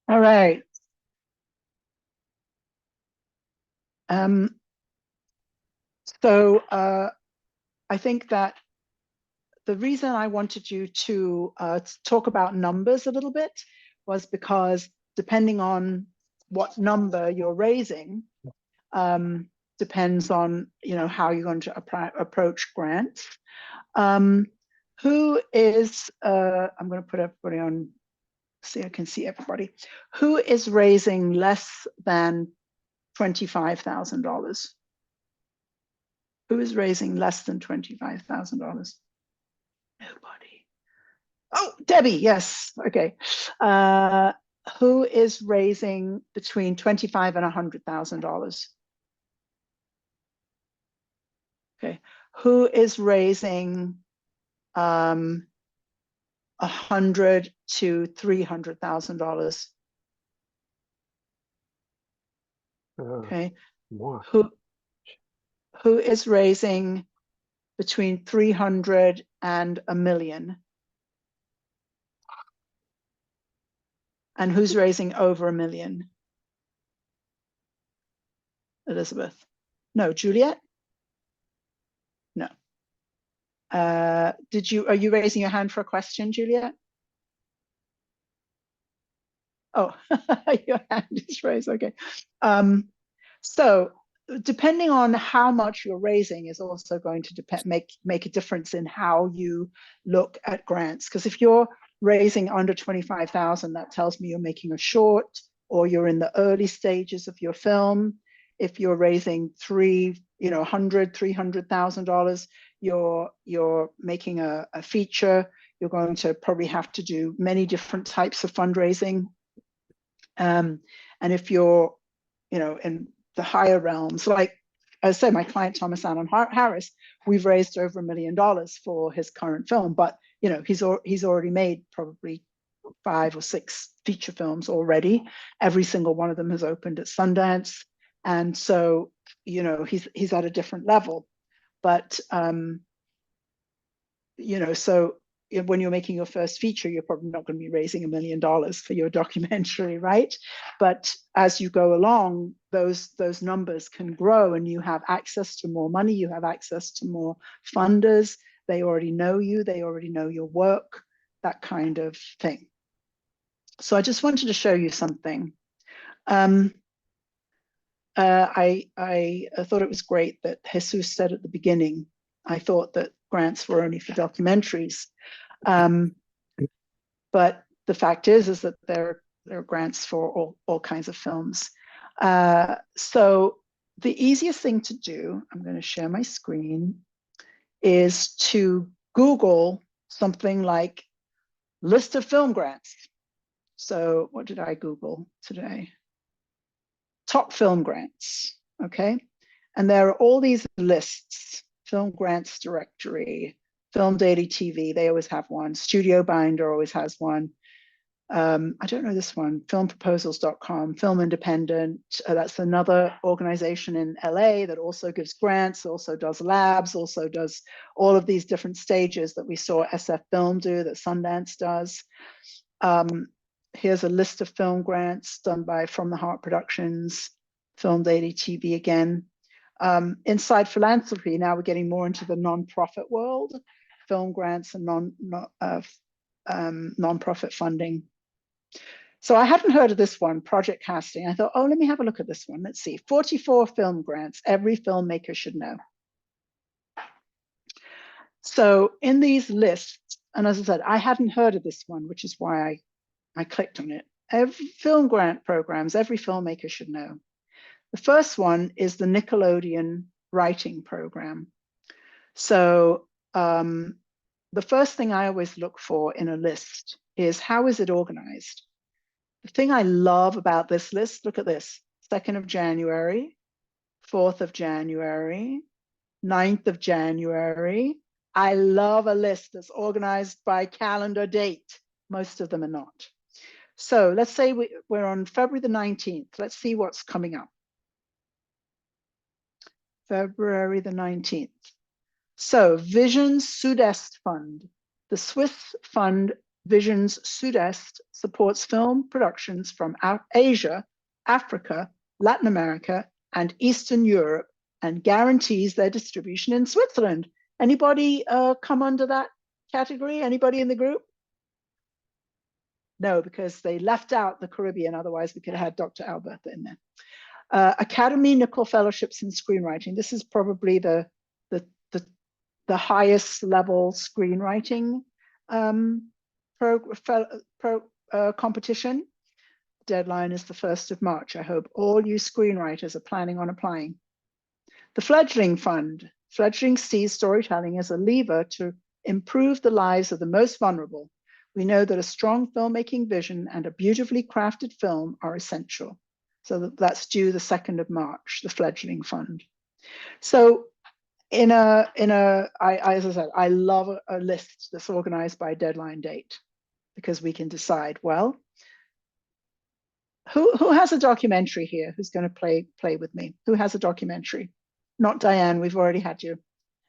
All right. So I think that the reason I wanted you to talk about numbers a little bit was because depending on what number you're raising, depends on how you're going to approach grants. Who is I'm going to put everybody on. See, I can see everybody. Who is raising less than $25,000? Who is raising less than $25,000? Nobody. Oh, Debbie, yes. Okay. Who is raising between $25,000 and $100,000? Okay. Who is raising $100,000 to $300,000? Okay. Who is raising between 300 and $1 million? And who's raising over $1 million? Elizabeth? No, Juliet? No. Are you raising your hand for a question, Juliet? Oh, your hand is raised, okay. So depending on how much you're raising is also going to make a difference in how you look at grants. Because if you're raising under 25,000, that tells me you're making a short or you're in the early stages of your film. If you're raising $300,000, you're making a feature. You're going to probably have to do many different types of fundraising. And if you're, in the higher realms, like I say, my client Thomas Allen Harris, we've raised over $1 million for his current film, but he's already made probably 5 or 6 feature films already. Every single one of them has opened at Sundance, and so he's at a different level. But so when you're making your first feature, you're probably not going to be raising $1 million for your documentary, right? But as you go along, those numbers can grow, and you have access to more money, you have access to more funders. They already know you, they already know your work, that kind of thing. So I just wanted to show you something. I thought it was great that Jesus said at the beginning, I thought that grants were only for documentaries. But the fact is that there are grants for all kinds of films. So the easiest thing to do, I'm going to share my screen, is to Google something like list of film grants. So what did I Google today? Top film grants, okay? And there are all these lists, film grants directory, Film Daily TV, they always have one. Studio Binder always has one. I don't know this one, filmproposals.com, Film Independent. That's another organization in LA that also gives grants, also does labs, also does all of these different stages that we saw SF Film do, that Sundance does. Here's a list of film grants done by From the Heart Productions, Film Daily TV again. Inside philanthropy, now we're getting more into the nonprofit world, film grants and nonprofit funding. So I hadn't heard of this one, Project Casting. I thought, oh, let me have a look at this one. Let's see, 44 film grants, every filmmaker should know. So in these lists, and as I said, I hadn't heard of this one, which is why I clicked on it. Every film grant programs, every filmmaker should know. The first one is the Nickelodeon Writing Program. So the first thing I always look for in a list is how is it organized? The thing I love about this list, look at this, 2nd of January, 4th of January, 9th of January. I love a list that's organized by calendar date. Most of them are not. So let's say we're on February the 19th. Let's see what's coming up. February the 19th. So Visions Sud-Est Fund. The Swiss fund Visions Sud-Est supports film productions from Asia, Africa, Latin America, and Eastern Europe, and guarantees their distribution in Switzerland. Anybody come under that category? Anybody in the group? No, because they left out the Caribbean. Otherwise, we could have had Dr. Alberta in there. Academy Nicol Fellowships in Screenwriting. This is probably the highest level screenwriting competition. Deadline is the 1st of March. I hope all you screenwriters are planning on applying. The Fledgling Fund. Fledgling sees storytelling as a lever to improve the lives of the most vulnerable. We know that a strong filmmaking vision and a beautifully crafted film are essential. So that's due the 2nd of March, the Fledgling Fund. So as I said, I love a list that's organized by deadline date, because we can decide, well, who has a documentary here? Who's going to play with me? Who has a documentary? Not Diane, we've already had you.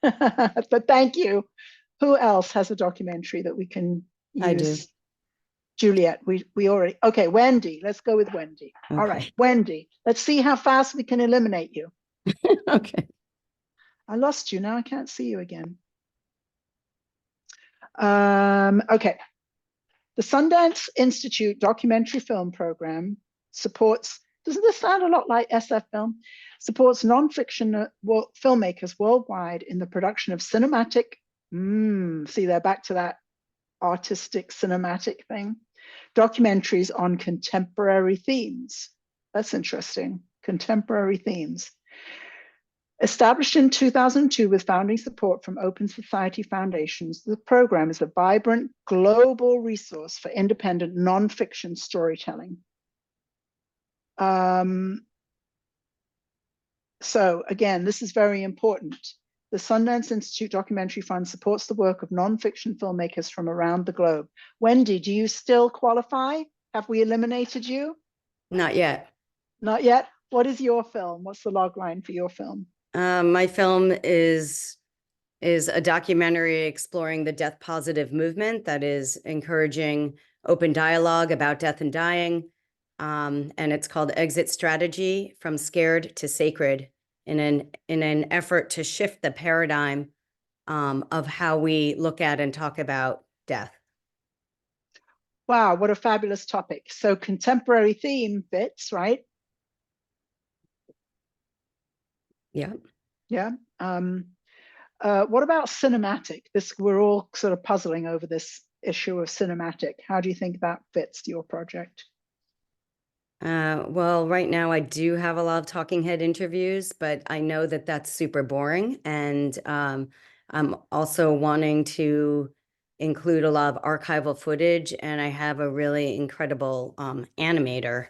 But thank you. Who else has a documentary that we can use? I do. Juliet, we already, okay, Wendy, let's go with Wendy. Okay. All right, Wendy, let's see how fast we can eliminate you. Okay. I lost you, now I can't see you again. Okay. The Sundance Institute Documentary Film Program supports, doesn't this sound a lot like SF Film? Supports nonfiction filmmakers worldwide in the production of cinematic, see, they're back to that artistic cinematic thing, documentaries on contemporary themes. That's interesting, contemporary themes. Established in 2002 with founding support from Open Society Foundations, the program is a vibrant global resource for independent nonfiction storytelling. So again, this is very important. The Sundance Institute Documentary Fund supports the work of nonfiction filmmakers from around the globe. Wendy, do you still qualify? Have we eliminated you? Not yet. Not yet? What is your film? What's the log line for your film? My film is a documentary exploring the death positive movement that is encouraging open dialogue about death and dying. And it's called Exit Strategy: From Scared to Sacred, in an effort to shift the paradigm of how we look at and talk about death. Wow, what a fabulous topic. So contemporary theme fits, right? Yeah. Yeah. What about cinematic? We're all sort of puzzling over this issue of cinematic. How do you think that fits your project? Well, right now I do have a lot of talking head interviews, but I know that that's super boring. And I'm also wanting to include a lot of archival footage, and I have a really incredible animator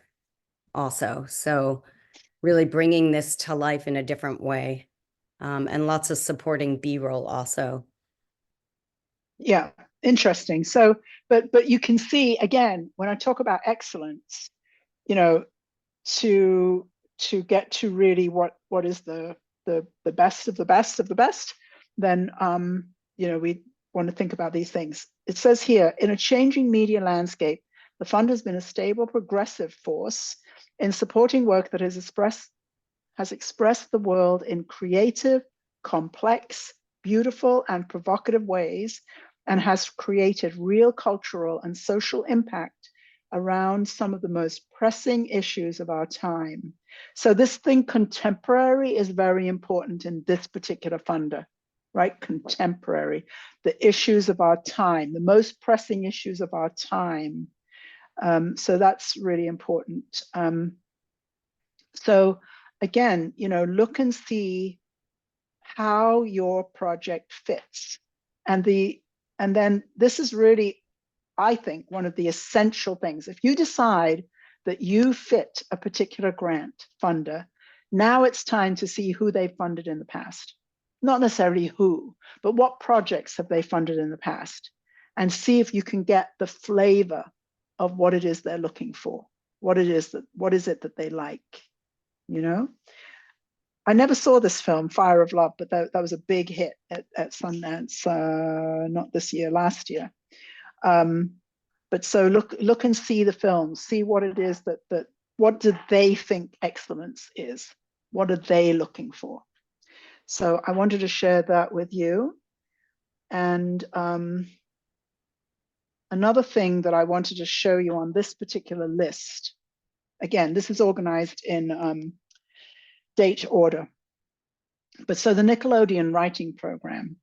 also. So really bringing this to life in a different way, and lots of supporting B-roll also. Yeah, interesting. So, but you can see, again, when I talk about excellence, you know, to get to really what is the best of the best of the best, then you know, we want to think about these things. It says here, in a changing media landscape, the fund has been a stable, progressive force in supporting work that has expressed the world in creative, complex, beautiful, and provocative ways, and has created real cultural and social impact around some of the most pressing issues of our time. So this thing, contemporary, is very important in this particular funder. right? Contemporary, the issues of our time, the most pressing issues of our time. So that's really important. So again, you know, look and see how your project fits. And then this is really, I think, one of the essential things. If you decide that you fit a particular grant funder, now it's time to see who they've funded in the past. Not necessarily who, but what projects have they funded in the past, and see if you can get the flavor of what it is they're looking for, what is it that they like, you know? I never saw this film, Fire of Love, but that was a big hit at Sundance, not this year, last year. But so look and see the film, see what it is what do they think excellence is? What are they looking for? So I wanted to share that with you. And another thing that I wanted to show you on this particular list, again, this is organized in date order. But so the Nickelodeon writing program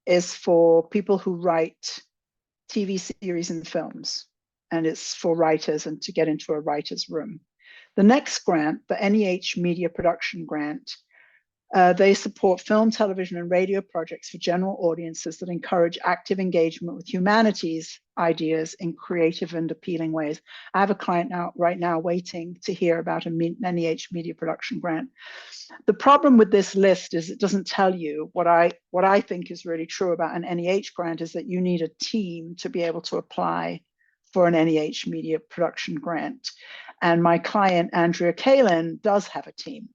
is for people who write TV series and films, and it's for writers and to get into a writer's room. The next grant, the NEH Media Production Grant, they support film, television, and radio projects for general audiences that encourage active engagement with humanities ideas in creative and appealing ways. I have a client right now waiting to hear about a NEH Media Production Grant. The problem with this list is it doesn't tell you what I think is really true about an NEH grant is that you need a team to be able to apply for an NEH Media Production Grant. And my client, Andrea Kalin, does have a team.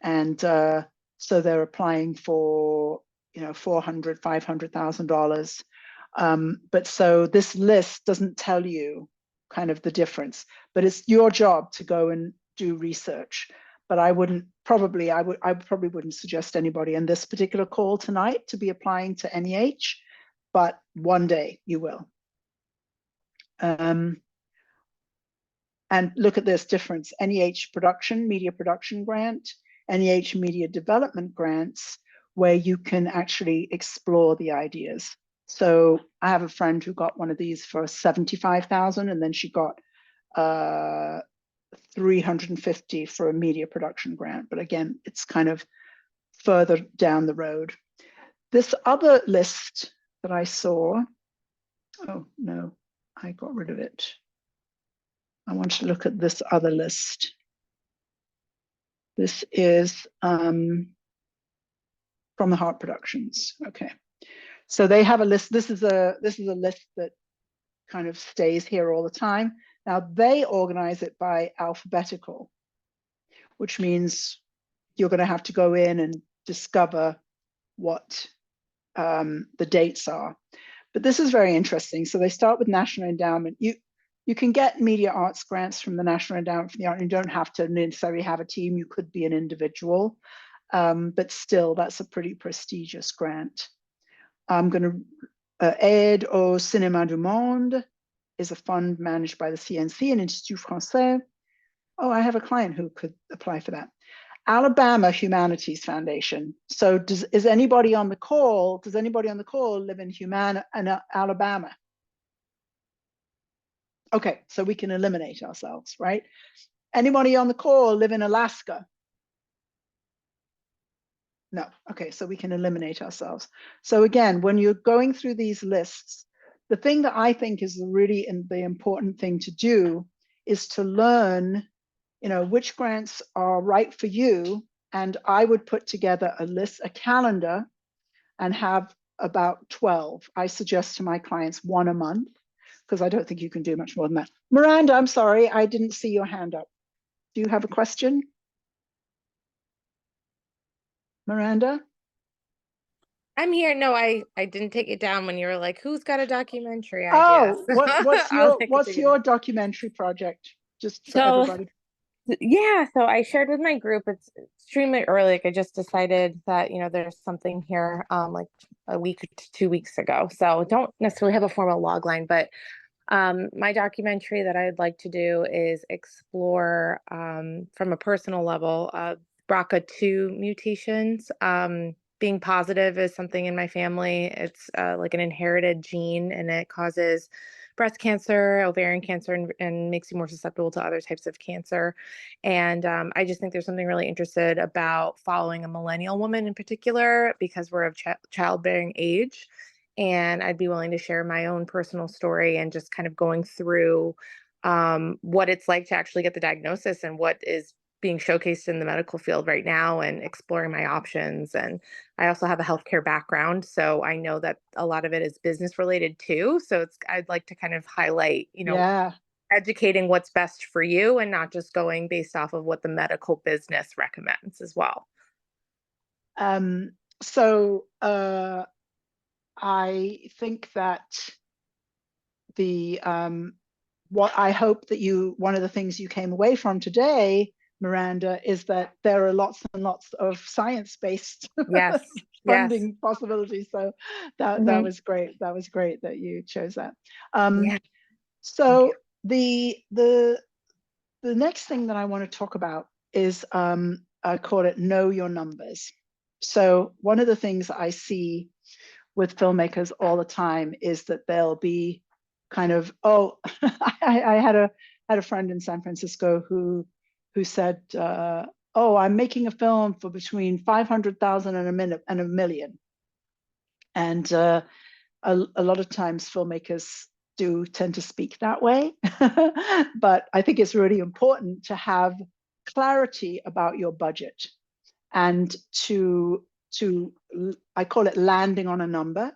And so they're applying for, you know, $400,000, $500,000. But so this list doesn't tell you kind of the difference, but it's your job to go and do research. But I probably wouldn't suggest anybody on this particular call tonight to be applying to NEH, but one day you will. And look at this difference: NEH Media Production Grant, NEH Media Development Grants, where you can actually explore the ideas. So I have a friend who got one of these for $75,000, and then she got $350 for a media production grant. But again, it's kind of further down the road. This other list that I saw, oh no, I got rid of it. I want to look at this other list. This is from the Heart Productions. Okay, so they have a list. This is a list that kind of stays here all the time. Now they organize it by alphabetical, which means you're going to have to go in and discover what the dates are. But this is very interesting. So they start with National Endowment. You can get media arts grants from the National Endowment for the Arts. You don't have to necessarily have a team. You could be an individual, but still, that's a pretty prestigious grant. I'm going to Aide au Cinéma du Monde is a fund managed by the CNC and Institut Français. Oh, I have a client who could apply for that. Alabama Humanities Foundation. So is anybody on the call? Does anybody on the call live in Alabama? Okay, so we can eliminate ourselves, right? Anybody on the call live in Alaska? No, okay, so we can eliminate ourselves. So again, when you're going through these lists, the thing that I think is really the important thing to do is to learn, you know, which grants are right for you. And I would put together a calendar, and have about 12. I suggest to my clients 1 a month, because I don't think you can do much more than that. Miranda, I'm sorry, I didn't see your hand up. Do you have a question? Miranda? I'm here. No, I didn't take it down when you were like, who's got a documentary idea? Oh, what's your documentary project? Just for everybody. Yeah, so I shared with my group, it's extremely early. Like I just decided that, you know, there's something here like a week to 2 weeks ago. So don't necessarily have a formal log line, but my documentary that I'd like to do is explore from a personal level BRCA2 mutations being positive is something in my family. It's like an inherited gene, and it causes breast cancer, ovarian cancer, and makes you more susceptible to other types of cancer. And I just think there's something really interested about following a millennial woman in particular, because we're of childbearing age. And I'd be willing to share my own personal story and just kind of going through what it's like to actually get the diagnosis and what is being showcased in the medical field right now, and exploring my options. And I also have a healthcare background, so I know that a lot of it is business related too. So I'd like to kind of highlight, Yeah. educating what's best for you and not just going based off of what the medical business recommends as well. So I think that what I hope that one of the things you came away from today, Miranda, is that there are lots and lots of science-based Yes. funding possibilities. So that was great. That was great that you chose that. So the next thing that I want to talk about is I call it know your numbers. So one of the things I see with filmmakers all the time is that they'll be kind of, I had a friend in San Francisco who said, I'm making a film for between 500,000 and a million. And a lot of times filmmakers do tend to speak that way. But I think it's really important to have clarity about your budget and to I call it landing on a number.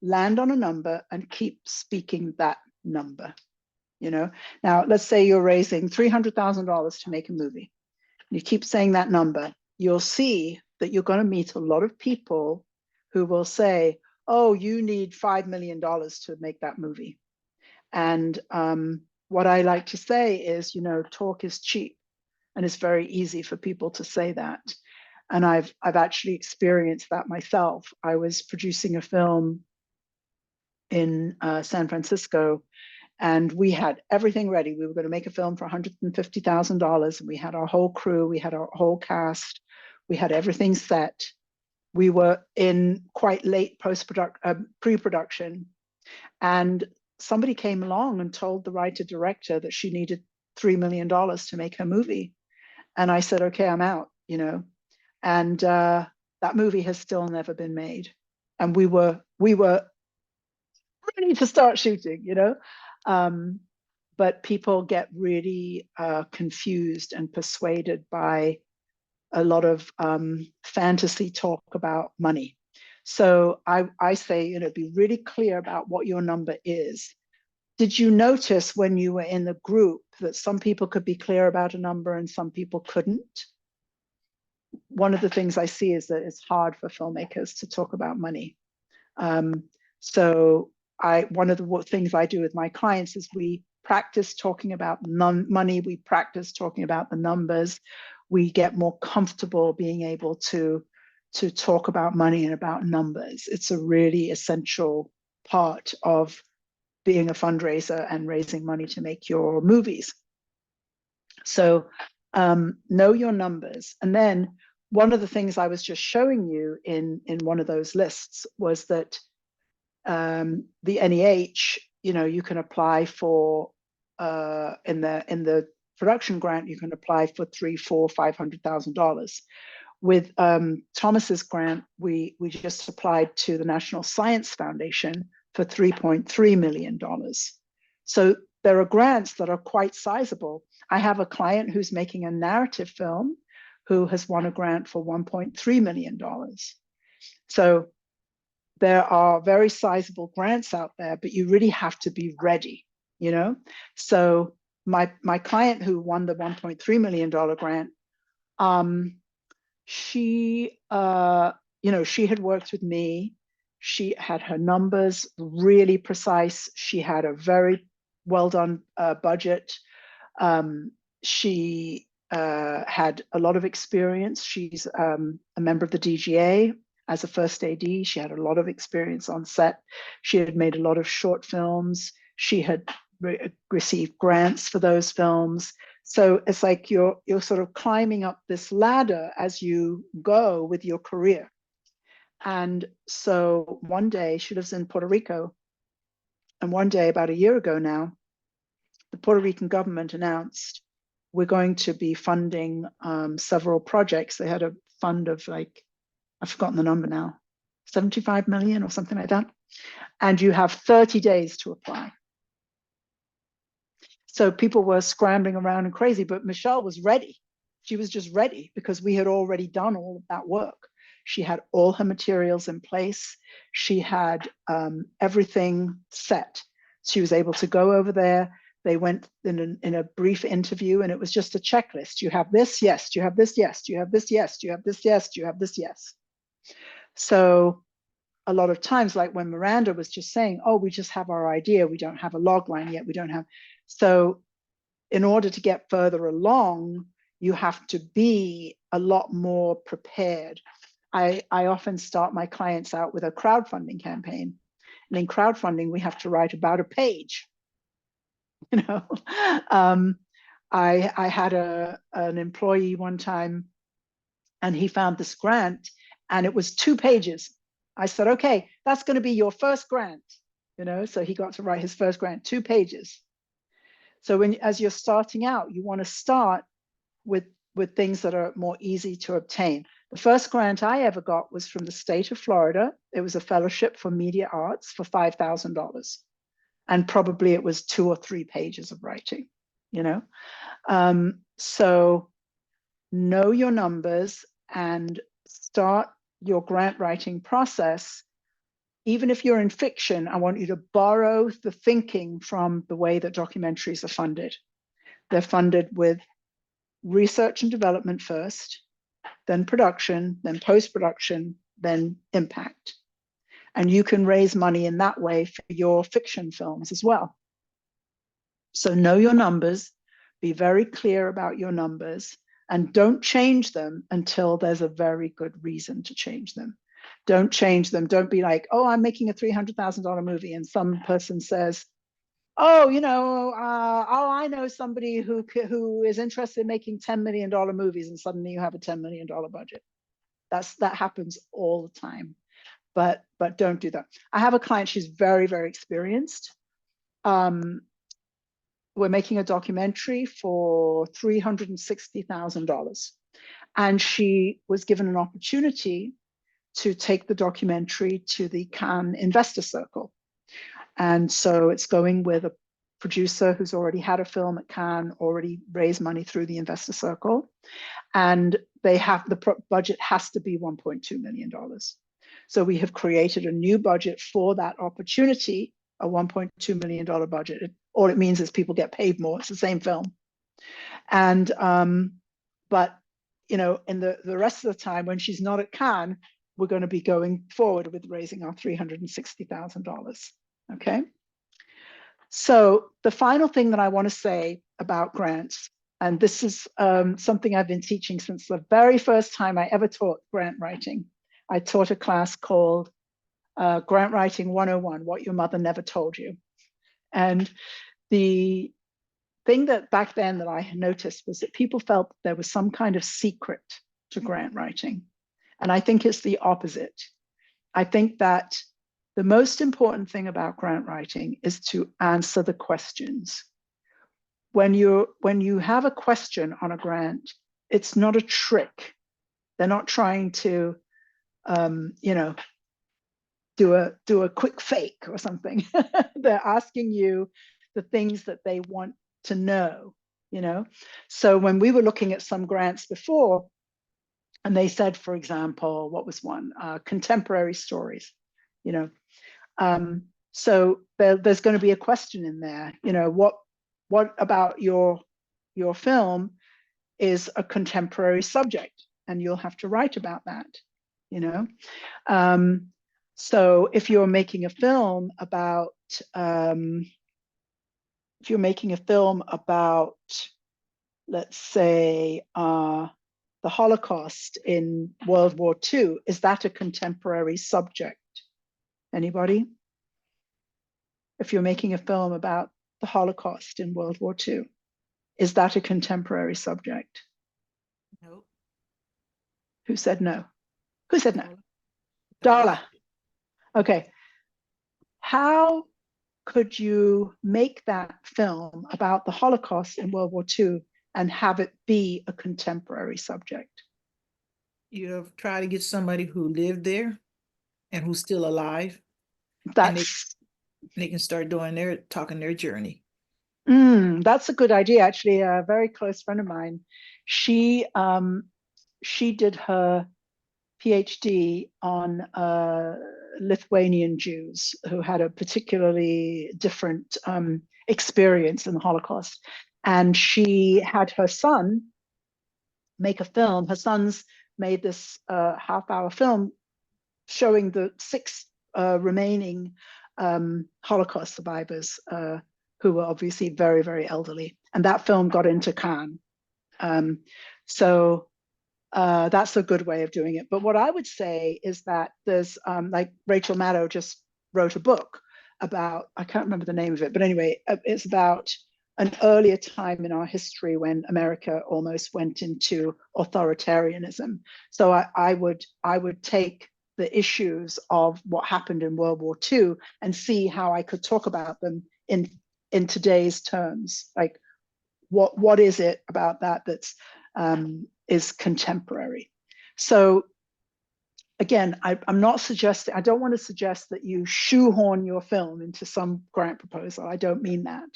Land on a number and keep speaking that number. Now let's say you're raising $300,000 to make a movie. You keep saying that number. You'll see that you're going to meet a lot of people who will say, oh, you need $5 million to make that movie. And what I like to say is, talk is cheap, and it's very easy for people to say that. And I've actually experienced that myself. I was producing a film in San Francisco, and we had everything ready. We were going to make a film for $150,000, and we had our whole crew, we had our whole cast, we had everything set. We were in quite late pre-production, and somebody came along and told the writer-director that she needed $3 million to make her movie. And I said, okay, I'm out, And that movie has still never been made. And we were ready to start shooting, but people get really confused and persuaded by a lot of fantasy talk about money. So I say, be really clear about what your number is. Did you notice when you were in the group that some people could be clear about a number and some people couldn't? One of the things I see is that it's hard for filmmakers to talk about money. So one of the things I do with my clients is we practice talking about money. We practice talking about the numbers. We get more comfortable being able to talk about money and about numbers. It's a really essential part of being a fundraiser and raising money to make your movies. So know your numbers. And then one of the things I was just showing you in one of those lists was that the NEH, you can apply for in the production grant, you can apply for $300,000, $400,000, $500,000. With Thomas's grant, we just applied to the National Science Foundation for $3.3 million. So there are grants that are quite sizable. I have a client who's making a narrative film who has won a grant for $1.3 million. So there are very sizable grants out there, but you really have to be ready, So my client who won the $1.3 million grant, she had worked with me. She had her numbers really precise. She had a very well done budget. She had a lot of experience. She's a member of the DGA as a first AD. She had a lot of experience on set. She had made a lot of short films. She had received grants for those films. So it's like you're sort of climbing up this ladder as you go with your career. And so one day she lives in Puerto Rico. And one day, about a year ago now, the Puerto Rican government announced we're going to be funding several projects. They had a fund of like, I've forgotten the number now, 75 million or something like that. And you have 30 days to apply. So people were scrambling around and crazy, but Michelle was ready. She was just ready because we had already done all of that work. She had all her materials in place. She had everything set. She was able to go over there. They went in a brief interview, and it was just a checklist. You have this, yes. Do you have this, yes. Do you have this, yes. Do you have this, yes. Do you have this, yes. So a lot of times, like when Miranda was just saying, oh, we just have our idea. We don't have a log line yet. We don't have. So in order to get further along, you have to be a lot more prepared. I often start my clients out with a crowdfunding campaign. And in crowdfunding, we have to write about a page. You know, I had an employee one time, and he found this grant, and it was 2 pages. I said, okay, that's going to be your first grant. You know, so he got to write his first grant, 2 pages. So as you're starting out, you want to start with things that are more easy to obtain. The first grant I ever got was from the state of Florida. It was a fellowship for media arts for $5,000. And probably it was 2 or 3 pages of writing, you know? So know your numbers and start your grant writing process. Even if you're in fiction, I want you to borrow the thinking from the way that documentaries are funded. They're funded with research and development first, then production, then post-production, then impact. And you can raise money in that way for your fiction films as well. So know your numbers, be very clear about your numbers, and don't change them until there's a very good reason to change them. Don't change them. Don't be like, oh, I'm making a $300,000 movie, and some person says, oh, you know, I know somebody who is interested in making $10 million movies, and suddenly you have a $10 million budget. That happens all the time. But don't do that. I have a client, she's very, very experienced. We're making a documentary for $360,000. And she was given an opportunity to take the documentary to the Cannes Investor Circle. And so it's going with a producer who's already had a film at Cannes, already raised money through the Investor Circle. And they have the budget has to be $1.2 million. So we have created a new budget for that opportunity, a $1.2 million budget. All it means is people get paid more. It's the same film. And, but, you know, in the rest of the time when she's not at Cannes, we're going to be going forward with raising our $360,000. Okay. So the final thing that I want to say about grants, and this is something I've been teaching since the very first time I ever taught grant writing. I taught a class called Grant Writing 101, What Your Mother Never Told You. And the thing that back then that I noticed was that people felt there was some kind of secret to grant writing. And I think it's the opposite. I think that the most important thing about grant writing is to answer the questions. When you have a question on a grant, it's not a trick. They're not trying to you know, do a quick fake or something. They're asking you the things that they want to know, you know. So when we were looking at some grants before, and they said, for example, what was one? Contemporary stories, you know. So there's going to be a question in there, you know, what about your film is a contemporary subject, and you'll have to write about that. You know, so if you're making a film about, let's say, the Holocaust in World War II, is that a contemporary subject? Anybody? If you're making a film about the Holocaust in World War II, is that a contemporary subject? No. Who said no? Who said no? Darla. Okay. How could you make that film about the Holocaust in World War II and have it be a contemporary subject? You have tried to get somebody who lived there and who's still alive. That's they can start talking their journey. That's a good idea. Actually, a very close friend of mine, she did her PhD on Lithuanian Jews who had a particularly different experience in the Holocaust. And she had her son make a film. Her sons made this half-hour film showing the 6 remaining Holocaust survivors who were obviously very, very elderly. And that film got into Cannes. So that's a good way of doing it. But what I would say is that there's like Rachel Maddow just wrote a book about, I can't remember the name of it, but anyway, it's about an earlier time in our history when America almost went into authoritarianism. So I would take the issues of what happened in World War II and see how I could talk about them in today's terms. Like what is it about that that's is contemporary? So again, I'm not suggesting, I don't want to suggest that you shoehorn your film into some grant proposal. I don't mean that,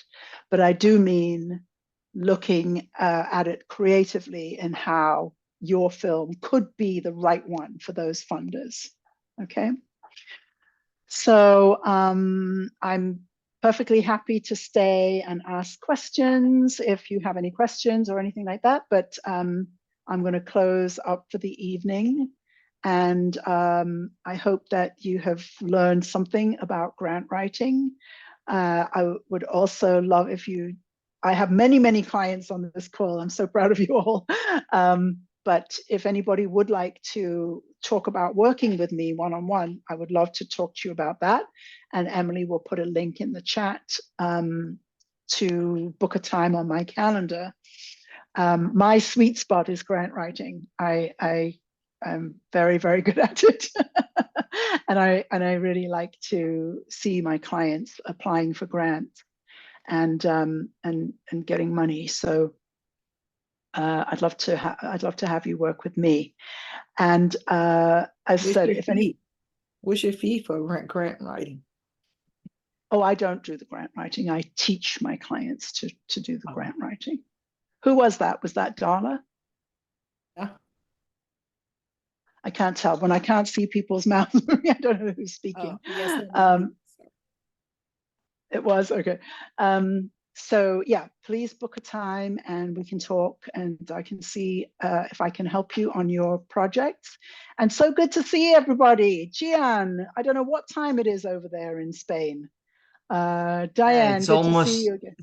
but I do mean looking at it creatively and how your film could be the right one for those funders. Okay. So I'm perfectly happy to stay and ask questions if you have any questions or anything like that, but I'm going to close up for the evening. And I hope that you have learned something about grant writing. I would also love if I have many, many clients on this call. I'm so proud of you all. But if anybody would like to talk about working with me one-on-one, I would love to talk to you about that. And Emily will put a link in the chat to book a time on my calendar. My sweet spot is grant writing. I'm very, very good at it. and I really like to see my clients applying for grants and getting money. So I'd love to have you work with me. And as I said, if any, what's your fee for grant writing? Oh, I don't do the grant writing. I teach my clients to do the grant writing. Who was that? Was that Darla? Yeah. I can't tell. When I can't see people's mouths, I don't know who's speaking. Yes, it was, okay. So yeah, please book a time and we can talk and I can see if I can help you on your projects. And so good to see everybody. Gian, I don't know what time it is over there in Spain. Diane, it's good almost, to see you again.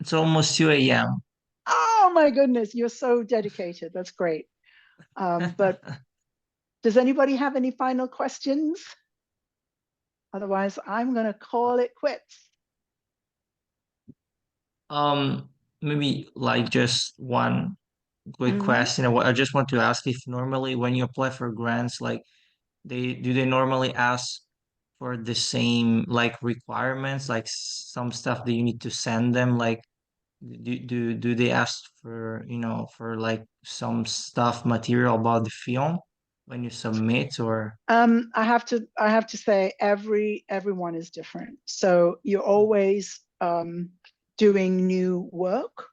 It's almost 2 a.m. Oh my goodness, you're so dedicated. That's great. But does anybody have any final questions? Otherwise, I'm going to call it quits. Maybe like just one quick question. I just want to ask if normally when you apply for grants, like do they normally ask for the same like requirements, like some stuff that you need to send them? Like do they ask for, for like some stuff material about the film when you submit, or? I have to say everyone is different. So you're always doing new work.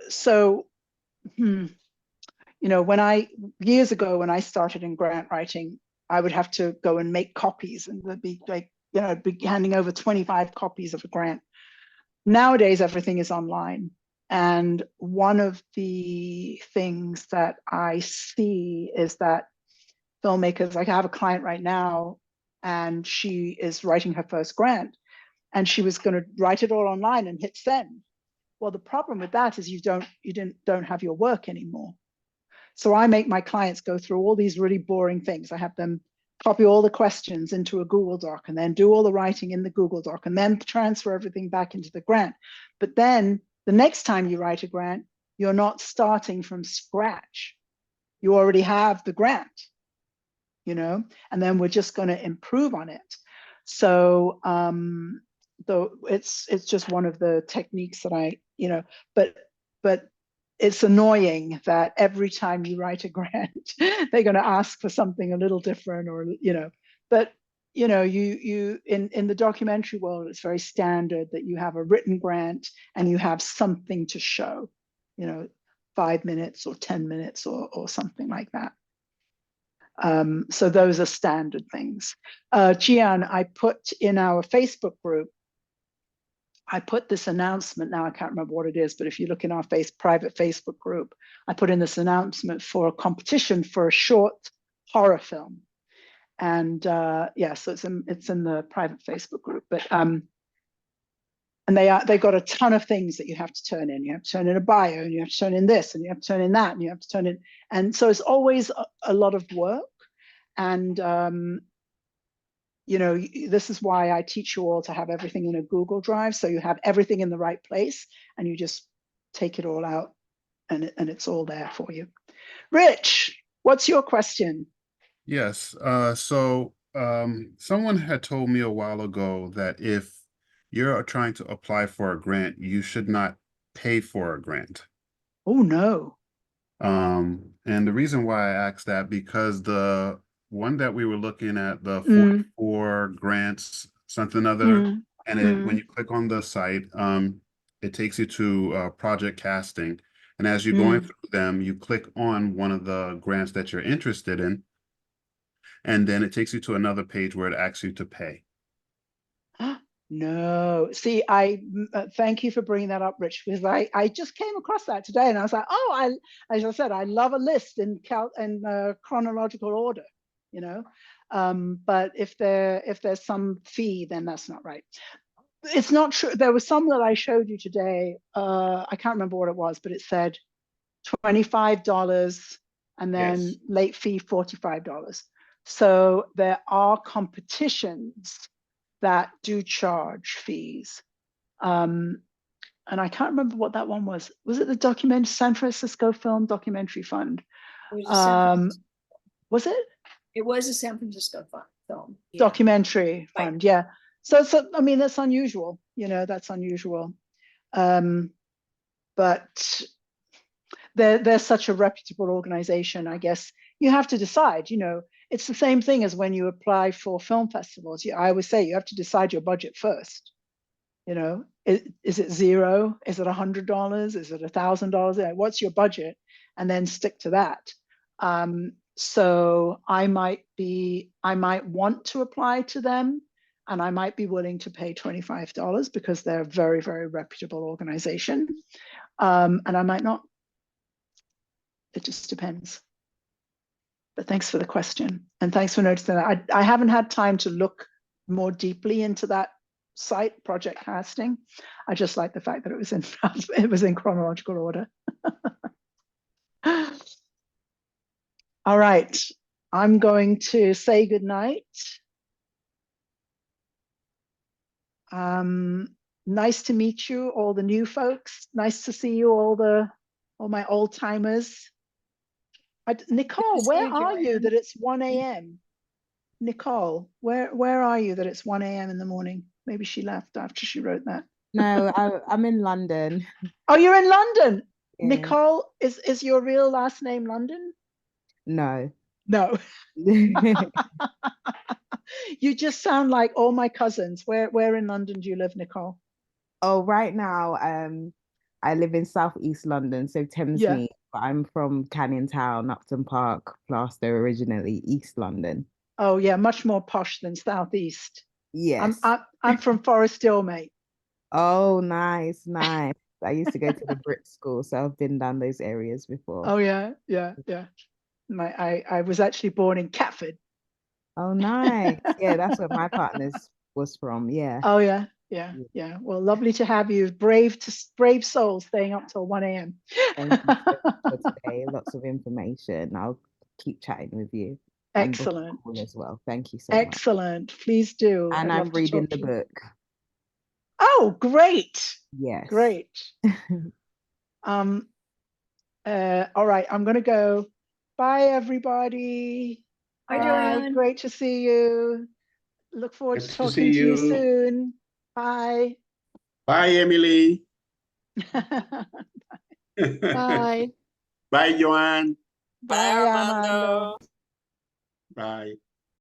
So years ago when I started in grant writing, I would have to go and make copies and there'd be like, be handing over 25 copies of a grant. Nowadays, everything is online. And one of the things that I see is that filmmakers, like I have a client right now, and she is writing her first grant, and she was going to write it all online and hit send. Well, the problem with that is you don't have your work anymore. So I make my clients go through all these really boring things. I have them copy all the questions into a Google Doc and then do all the writing in the Google Doc and then transfer everything back into the grant. But then the next time you write a grant, you're not starting from scratch. You already have the grant, you know, and then we're just going to improve on it. So though it's just one of the techniques that I, you know, but it's annoying that every time you write a grant, they're going to ask for something a little different, or, you know, but you know, you in the documentary world, it's very standard that you have a written grant and you have something to show, you know, 5 minutes or 10 minutes or something like that. So those are standard things. Gian, I put in our Facebook group, I put this announcement, now I can't remember what it is, but if you look in our private Facebook group, I put in this announcement for a competition for a short horror film. And yeah, so it's in the private Facebook group, but and they've got a ton of things that you have to turn in. You have to turn in a bio, and you have to turn in this, and you have to turn in that, and you have to turn in, and so it's always a lot of work. And you know, this is why I teach you all to have everything in a Google Drive, so you have everything in the right place, and you just take it all out, and it's all there for you. Rich, what's your question? Yes. So someone had told me a while ago that if you're trying to apply for a grant, you should not pay for a grant. Oh, no. And the reason why I asked that, because the one that we were looking at, the 44 grants, something other, and when you click on the site, it takes you to project casting. And as you're going through them, you click on one of the grants that you're interested in, and then it takes you to another page where it asks you to pay. No, see, thank you for bringing that up, Rich, because I just came across that today, and I was like, oh, as I said, I love a list in chronological order, you know. But if there's some fee, then that's not right. It's not true. There was some that I showed you today. I can't remember what it was, but it said $25 and then late fee $45. So there are competitions that do charge fees. And I can't remember what that one was. Was it the San Francisco Film Documentary Fund? Was it? It was a San Francisco film. Yeah. Documentary fund, yeah. So I mean, that's unusual, you know, that's unusual. But they're such a reputable organization, I guess. You have to decide, you know, it's the same thing as when you apply for film festivals. I always say you have to decide your budget first. You know, is it $0? Is it $100? Is it $1,000? What's your budget? And then stick to that. So I might want to apply to them, and I might be willing to pay $25 because they're a very, very reputable organization. And I might not. It just depends. But thanks for the question, and thanks for noticing that. I haven't had time to look more deeply into that site, Project Casting. I just like the fact that it was in chronological order. All right, I'm going to say goodnight. Nice to meet you, all the new folks. Nice to see you, all my old timers. Nicole, where are you that it's 1 a.m.? Nicole, where are you that it's 1 a.m. in the morning? Maybe she left after she wrote that. No, I'm in London. Oh, you're in London. Yeah. Nicole, is your real last name London? No. No. You just sound like all my cousins. Where in London do you live, Nicole? Oh, right now, I live in Southeast London, so Thamesmead. But I'm from Canning Town, Upton Park, Plaistow, originally East London. Oh yeah, much more posh than Southeast. Yes. I'm from Forest Hill, mate. Oh, nice. I used to go to the Brit school, so I've been down those areas before. Oh yeah. I was actually born in Catford. Oh, nice. Yeah, that's where my partner's was from. Yeah. Oh yeah. Well, lovely to have you. Brave soul staying up till 1 a.m. Thank you so much for today. Lots of information. I'll keep chatting with you. Excellent. As well. Thank you so much. Excellent. Please do. And I'm reading the book. Oh, great. Yes. Great. All right, I'm going to go. Bye, everybody. Hi, Bye. Joanne. Great to see you. Look forward Good to to talking see to you you. soon. Bye. Bye, Emily. Bye. Bye, Joanne. Bye, Bye, Armando. Armando. Bye.